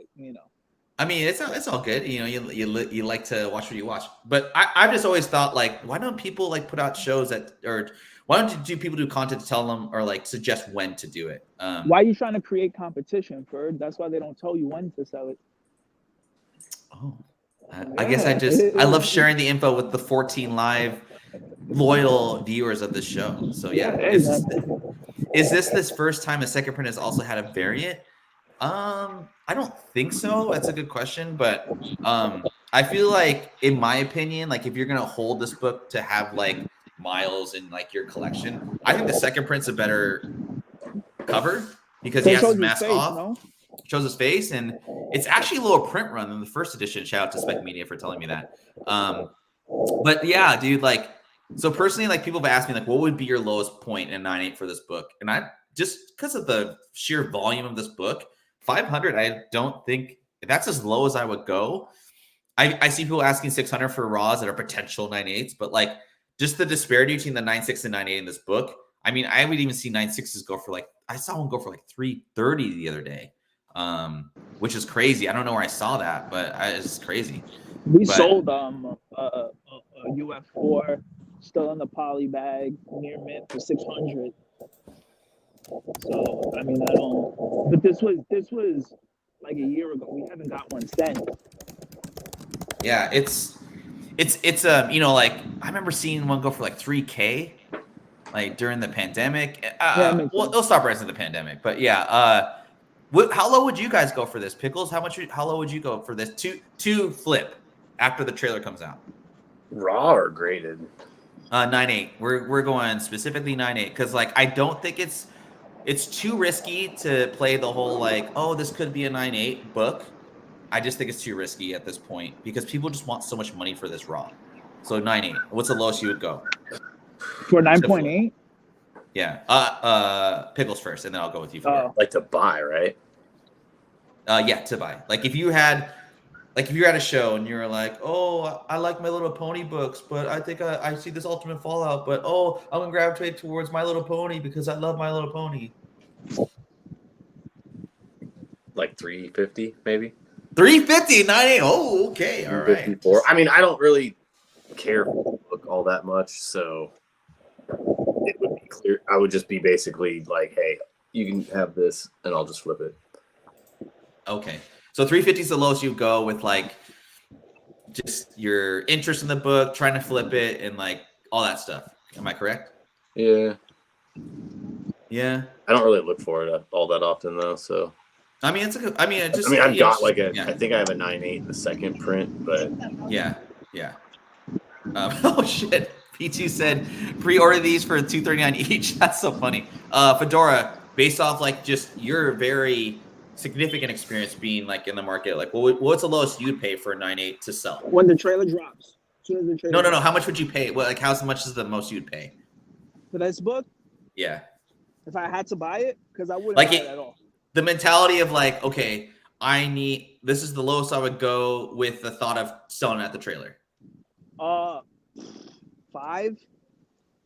B: I mean, it's all good. You like to watch what you watch, but I've just always thought like, why don't people like put out shows that, or Why don't you do people do content to tell them or like suggest when to do it?
C: Why are you trying to create competition, Ferg? That's why they don't tell you when to sell it.
B: Oh, I guess I love sharing the info with the 14 live loyal viewers of the show. So yeah, is this first time a second print has also had a variant? I don't think so. That's a good question, but I feel like, in my opinion, like if you're gonna hold this book to have like Miles in like your collection, I think the second print's a better cover because he has his mask off, shows his face, and it's actually a lower print run than the first edition. Shout out to Spec Media for telling me that. But yeah, dude, like, so personally, like people have asked me like, what would be your lowest point in 9.8 for this book? And I just because of the sheer volume of this book, 500, I don't think that's as low as I would go. I see people asking 600 for raws that are potential 9.8s, but like just the disparity between the 9.6 and 9.8 in this book. I mean, I would even see 9.6s go for like, I saw one go for like 330 the other day, which is crazy. I don't know where I saw that, but it's crazy.
C: We sold a UF4 still in the poly bag near mint for 600. So I mean, I don't. But this was like a year ago. We haven't got one since.
B: Yeah, it's you know, like I remember seeing one go for like 3K like during the pandemic. We'll stop rising the pandemic, but yeah. How low would you guys go for this, Pickles? How low would you go for this to flip after the trailer comes out?
A: Raw or graded?
B: 9.8. We're going specifically 9.8 because like I don't think it's too risky to play the whole like, oh, this could be a 9.8 book. I just think it's too risky at this point because people just want so much money for this raw. So 9.8. What's the lowest you would go?
C: For 9.8?
B: Yeah. Pickles first, and then I'll go with you.
A: Like to buy, right?
B: Yeah, to buy. Like if you had a show and you were like, oh, I like My Little Pony books, but I think I see this Ultimate Fallout, but oh, I'm gonna gravitate towards My Little Pony because I love My Little Pony.
A: Like 350, maybe.
B: 350, 9.8. Oh, okay, all right.
A: I mean, I don't really care for the book all that much, so it would be clear. I would just be basically like, hey, you can have this, and I'll just flip it.
B: Okay, so 350 is the lowest you go with like just your interest in the book, trying to flip it, and like all that stuff. Am I correct?
A: Yeah.
B: Yeah.
A: I don't really look for it all that often though, so.
B: I mean,
A: I've got like I think I have a 9.8 in the second print, but
B: yeah. Oh shit! P2 said pre-order these for $239 each. That's so funny. Fedora, based off like just your very significant experience being like in the market, like what's the lowest you'd pay for a 9.8 to sell?
C: When the trailer drops. As soon as the trailer
B: No. How much would you pay? Well, like how much is the most you'd pay
C: for this book?
B: Yeah.
C: If I had to buy it, because I wouldn't
B: like
C: buy it at all. The
B: mentality of like, okay, this is the lowest I would go with the thought of selling at the trailer.
C: 5,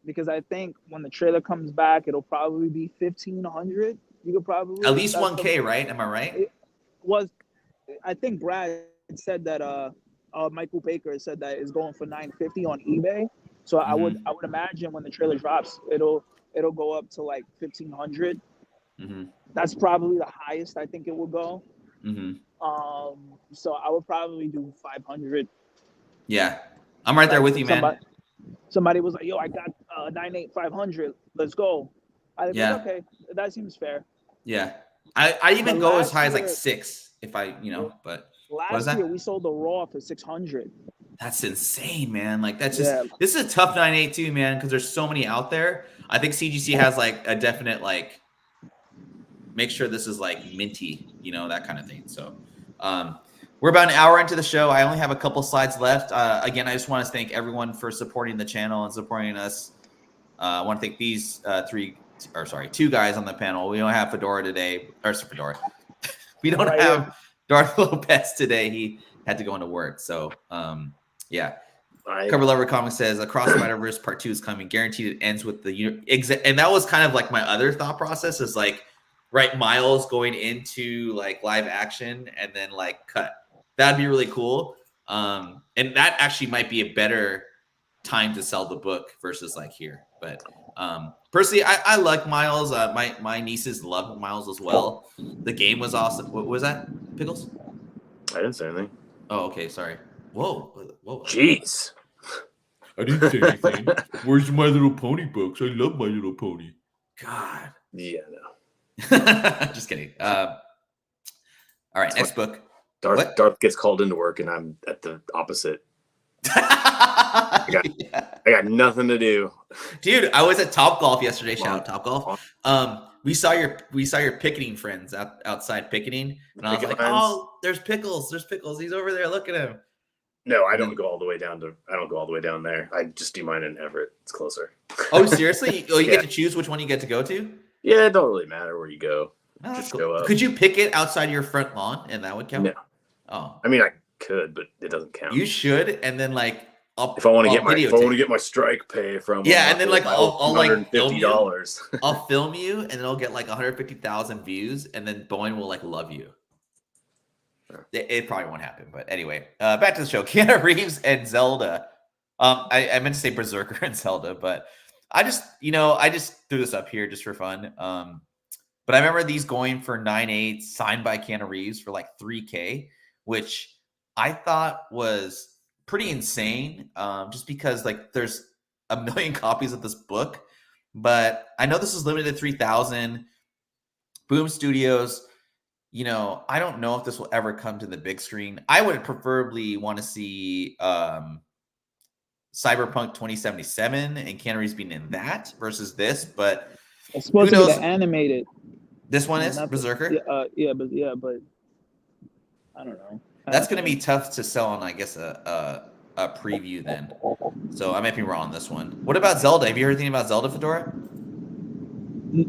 C: because I think when the trailer comes back, it'll probably be 1,500. You could probably
B: at least 1K, right? Am I right?
C: I think Brad said that. Michael Baker said that it's going for 950 on eBay. So I would imagine when the trailer drops, it'll go up to like 1,500.
B: Mm-hmm.
C: That's probably the highest I think it will go.
B: Mm-hmm.
C: So I would probably do 500.
B: Yeah, I'm right there with you, man.
C: Somebody was like, "Yo, I got 9.8 500. Let's go." Like, okay, that seems fair.
B: Yeah, I even go as high as like 6 if I, but
C: last year we sold the raw for 600.
B: That's insane, man. Like that's just this is a tough 9.8 too, man, because there's so many out there. I think CGC has like a definite like make sure this is like minty, that kind of thing. So we're about an hour into the show. I only have a couple slides left. Again, I just want to thank everyone for supporting the channel and supporting us. I want to thank these two guys on the panel. We don't have Fedora today, we don't have Darth Lopez today. He had to go into work. So yeah. Cover Lover Comics says Across the Spider-Verse Part 2 is coming. Guaranteed it ends with the and that was kind of like my other thought process is like, right, Miles going into like live action and then like cut. That'd be really cool. And that actually might be a better time to sell the book versus like here. But Personally, I like Miles. My nieces love Miles as well. The game was awesome. What was that, Pickles?
A: I didn't say anything.
B: Oh, okay. Sorry. Whoa.
A: Jeez.
B: I didn't say anything. Where's My Little Pony books? I love My Little Pony. God.
A: Yeah, no.
B: Just kidding. All right, next book.
A: Darth gets called into work, and I'm at the opposite. I got nothing to do,
B: dude. I was at Top Golf yesterday. Shout out Top Golf. We saw your picketing friends outside picketing, and I was like, "Oh, there's Pickles. There's Pickles. He's over there. Look at him."
A: No, I don't go all the way down there. I just do mine in Everett. It's closer.
B: Oh, seriously? Oh, you get to choose which one you get to go to?
A: Yeah, it don't really matter where you go.
B: Oh,
A: just
B: cool.
A: go up.
B: Could you pick it outside your front lawn, and that would count?
A: No.
B: Oh,
A: I mean, I could, but it doesn't count.
B: You should, and then like,
A: if I want to get my strike pay from
B: and then like I'll like
A: $150.
B: I'll film you, and it'll get like 150,000 views, and then Boeing will like love you. It probably won't happen, but anyway, back to the show. Keanu Reeves and Zelda. I meant to say Berserker and Zelda, but I just threw this up here just for fun. But I remember these going for 9.8 signed by Keanu Reeves for like $3,000, which I thought was pretty insane. Just because like there's a million copies of this book, but I know this is limited to 3,000. Boom Studios. I don't know if this will ever come to the big screen. I would preferably want to see Cyberpunk 2077 and Keanu Reeves being in that versus this, but
C: it's supposed to be the animated.
B: This one is Berserker?
C: But I don't know.
B: That's going to be tough to sell on, I guess, a preview then. So I might be wrong on this one. What about Zelda? Have you heard anything about Zelda, Fedora?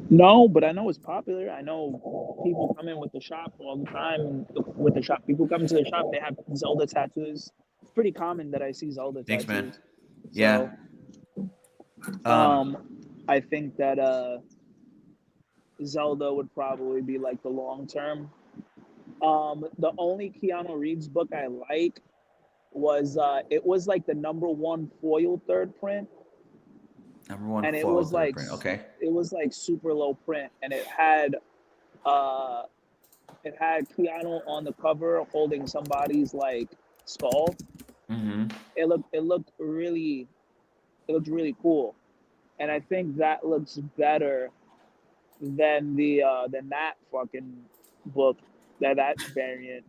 C: No, but I know it's popular. I know people come in with the shop all the time. People come to the shop, they have Zelda tattoos. It's pretty common that I see Zelda tattoos.
B: Thanks, man.
C: So,
B: yeah.
C: I think that Zelda would probably be like the long term. The only Keanu Reeves book I like was it was like the #1 foil third print.
B: #1
C: and it
B: foil
C: was
B: third
C: like
B: print. Okay.
C: It was like super low print, and it had Keanu on the cover holding somebody's like skull.
B: Mm-hmm.
C: It looked really cool, and I think that looks better than that fucking book, that variant.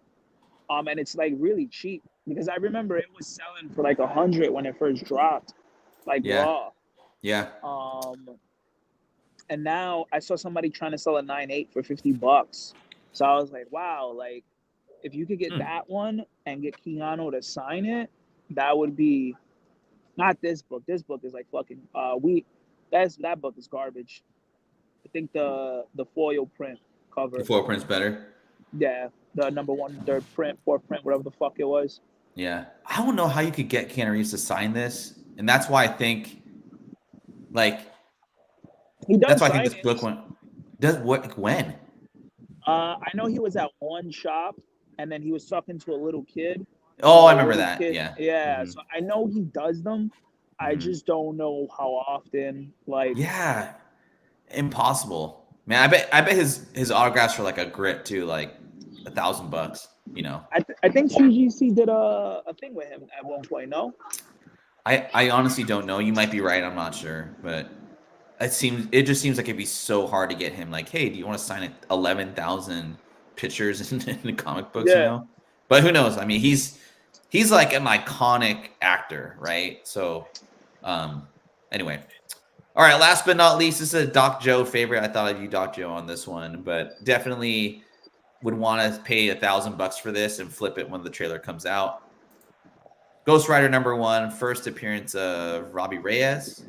C: And it's like really cheap because I remember it was selling for like 100 when it first dropped, like raw.
B: Yeah.
C: And now I saw somebody trying to sell a 9.8 for $50. So I was like, wow, like if you could get that one and get Keanu to sign it, that would be not this book. This book is like fucking that book is garbage. I think the foil print cover.
B: The foil print's better.
C: Yeah, the #1 third print, fourth print, whatever the fuck it was.
B: Yeah, I don't know how you could get Keanu Reeves to sign this, and that's why I think, like, that's why I think this book went. Does what? When?
C: I know he was at one shop, and then he was talking to a little kid.
B: Oh, I remember that.
C: Kid.
B: Yeah.
C: Yeah. Mm-hmm. So I know he does them. I just don't know how often. Like.
B: Yeah. Impossible, man. I bet his autographs are like a grit too, like $1,000.
C: I think CGC did a thing with him at one point. No.
B: I honestly don't know. You might be right. I'm not sure, but it just seems like it'd be so hard to get him. Like, hey, do you want to sign 11,000 pictures in the comic books?
C: Yeah.
B: But who knows? I mean, he's like an iconic actor, right? So, anyway. All right, last but not least, this is a Doc Joe favorite. I thought I'd do Doc Joe on this one, but definitely would want to pay $1,000 for this and flip it when the trailer comes out. Ghost Rider #1, first appearance of Robbie Reyes.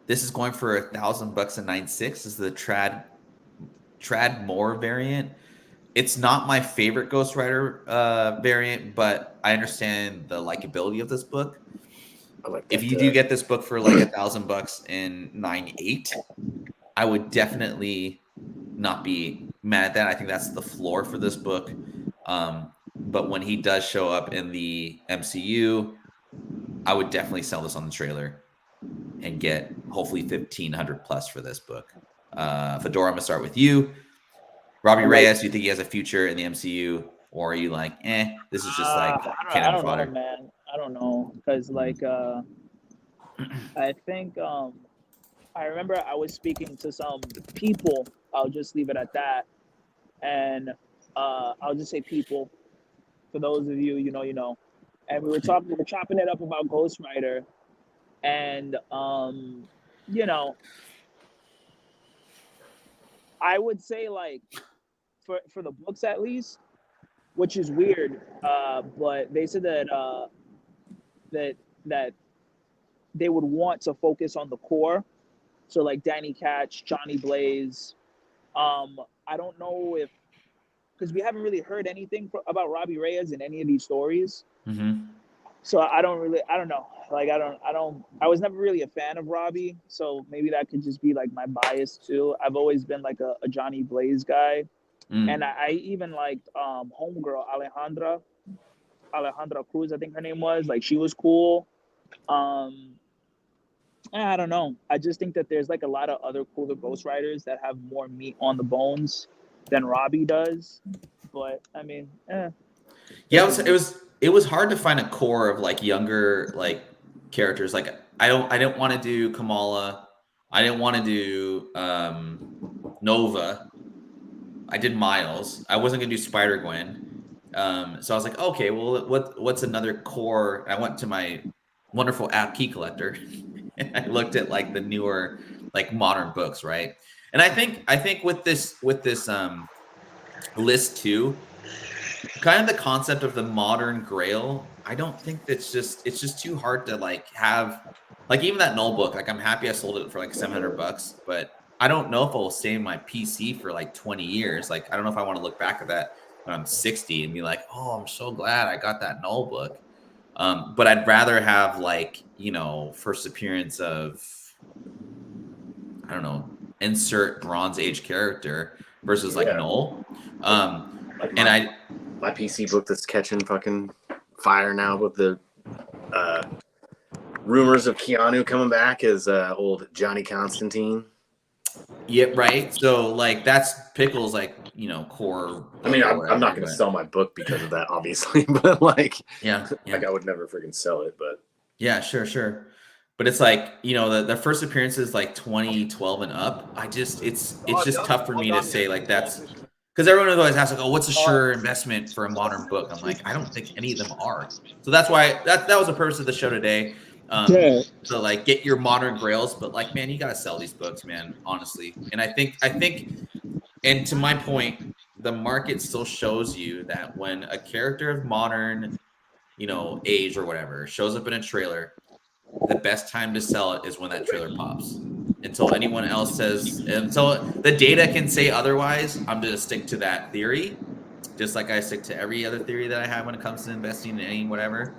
B: This is going for $1,000 and 9.6. This is the Trad Moore variant. It's not my favorite Ghost Rider variant, but I understand the likability of this book. If you do get this book for like $1,000 and 9.8, I would definitely not be mad at that. I think that's the floor for this book. But when he does show up in the MCU, I would definitely sell this on the trailer. and get hopefully 1,500 plus for this book. Fedora, I'm gonna start with you. Robbie Reyes, do you think he has a future in the MCU, or are you like, this is just like
C: I don't
B: fodder?
C: know, man. I don't know, because like I think I remember I was speaking to some people. I'll just leave it at that, and I'll just say people. For those of you, you know, and we were chopping it up about Ghost Rider, and you know, I would say like for the books at least, which is weird, but they said that that that they would want to focus on the core, so like Danny Catch, Johnny Blaze. I don't know if, because we haven't really heard anything about Robbie Reyes in any of these stories.
B: Mm-hmm.
C: So I don't know. Like I was never really a fan of Robbie, so maybe that could just be like my bias too. I've always been like a Johnny Blaze guy, and I even liked homegirl Alejandra Cruz, I think her name was. Like, she was cool. I don't know. I just think that there's like a lot of other cooler Ghost Riders that have more meat on the bones than Robbie does. But I mean,
B: yeah, it was hard to find a core of like younger like characters. Like I didn't want to do Kamala. I didn't want to do Nova. I did Miles. I wasn't gonna do Spider-Gwen. So I was like, okay, well, what's another core? And I went to my wonderful app Key Collector, and I looked at like the newer, like modern books, right? And I think with this list too, kind of the concept of the modern Grail, I don't think it's just too hard to like have, like, even that Knull book. Like, I'm happy I sold it for like $700, but I don't know if it will stay in my PC for like 20 years. Like, I don't know if I want to look back at that when I'm 60 and be like, oh, I'm so glad I got that Knull book. But I'd rather have, like, you know, first appearance of, I don't know, insert Bronze Age character versus like Knull.
A: Like
B: and
A: my PC book that's catching fucking fire now with the rumors of Keanu coming back as old Johnny Constantine.
B: Yeah, right. So like that's Pickels, like, you know, core.
A: I mean, I'm not going to sell my book because of that, obviously, but like, like I would never freaking sell it. But
B: yeah, sure. But it's like, you know, the first appearance is like 2012 and up. It's just tough for me to say like that's, because everyone always asks like, oh, what's a sure investment for a modern book? I'm like, I don't think any of them are. So that's why that was the purpose of the show today. To like get your modern grails, but like, man, you gotta sell these books, man, honestly. And I think, and to my point, the market still shows you that when a character of modern, you know, age or whatever shows up in a trailer, the best time to sell it is when that trailer pops. Until anyone else says, until the data can say otherwise, I'm going to stick to that theory, just like I stick to every other theory that I have when it comes to investing in any whatever.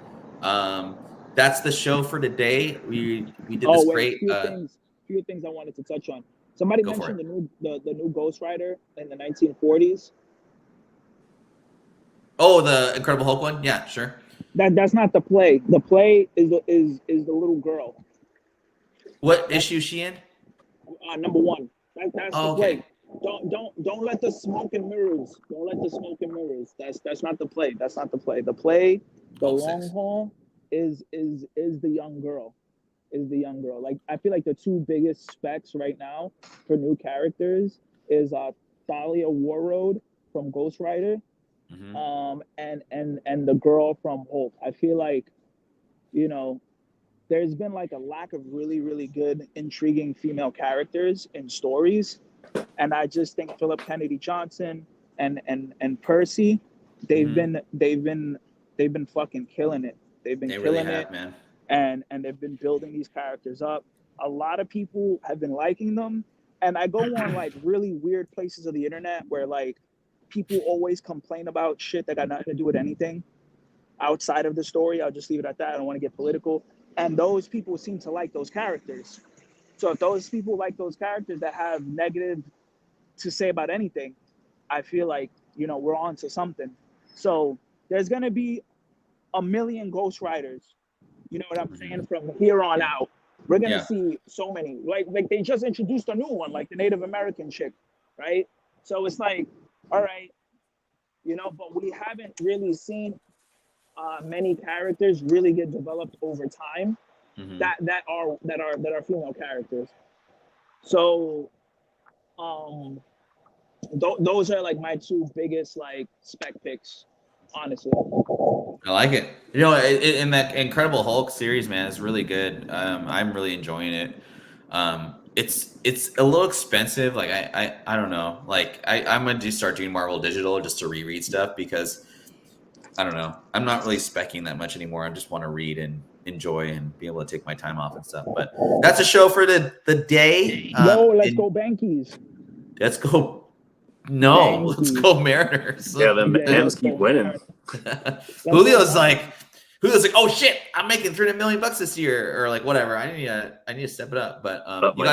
B: That's the show for today. We did this great.
C: Few things I wanted to touch on. Somebody mentioned the new Ghost Rider in the 1940s.
B: Oh, the Incredible Hulk one? Yeah, sure.
C: That's not the play. The play is the little girl.
B: What issue is she in?
C: Number 1. That's the play.
B: Okay.
C: Don't let the smoke and mirrors. Don't let the smoke and mirrors. That's not the play. That's not the play. The play, the long haul is the young girl. Is the young girl. Like, I feel like the two biggest specs right now for new characters is Thalia Warroad from Ghost Rider.
B: Mm-hmm.
C: And the girl from Hulk. I feel like, you know, there's been like a lack of really, really good, intriguing female characters in stories. And I just think Philip Kennedy Johnson and Percy, they've been fucking killing it. They've been killing it,
B: man.
C: And they've been building these characters up. A lot of people have been liking them. And I go on like really weird places of the internet where like people always complain about shit that got nothing to do with anything outside of the story. I'll just leave it at that. I don't want to get political. And those people seem to like those characters. So if those people like those characters that have negative to say about anything, I feel like, you know, we're on to something. So there's going to be a million Ghost Riders, you know what I'm saying, from here on out. We're gonna
B: Yeah.
C: see so many. Like they just introduced a new one, like the Native American chick, right? So it's like, all right, but we haven't really seen many characters really get developed over time
B: Mhm.
C: that are female characters. So those are like my two biggest like spec picks, honestly.
B: I like it. In that Incredible Hulk series, man, it's really good. I'm really enjoying it. It's a little expensive. Like I don't know. Like I'm gonna just start doing Marvel Digital just to reread stuff because I don't know. I'm not really specking that much anymore. I just want to read and enjoy and be able to take my time off and stuff. But that's a show for the day.
C: Let's go Bankies.
B: Let's go. No, let's go Mariners.
A: Yeah, the
C: Yeah,
A: M's
C: let's
A: keep
C: go
A: winning.
B: Julio's like, oh shit, I'm making $300 million this year, or like whatever. I need to step it up. But you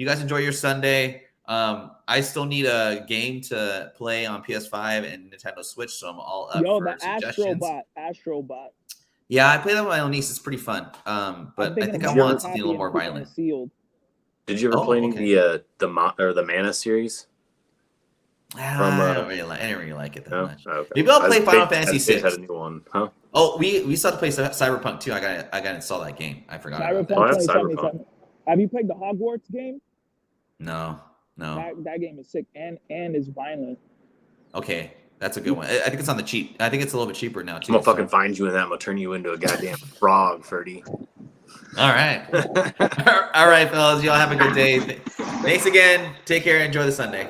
B: guys enjoy your Sunday. I still need a game to play on PS5 and Nintendo Switch, so I'm all up for
C: the
B: suggestions.
C: Astrobot.
B: Yeah, I play that with my own niece. It's pretty fun. But I think I want something a little more violent.
A: Did you ever play any of the Mana series?
B: I didn't really like it that much.
A: Okay.
B: Maybe I'll play Final Fantasy VI.
A: Had a new one, huh?
B: Oh, we still have to play Cyberpunk too. I gotta install that game. I forgot about that.
A: Cyberpunk.
C: Have you played the Hogwarts game?
B: No.
C: That game is sick and is violent.
B: Okay, that's a good one. I think it's on the cheap. I think it's a little bit cheaper now too.
A: I'm gonna fucking find you in that. I'm gonna turn you into a goddamn frog, Ferdy.
B: All right. All right, fellas. Y'all have a good day. Thanks again. Take care. Enjoy the Sunday.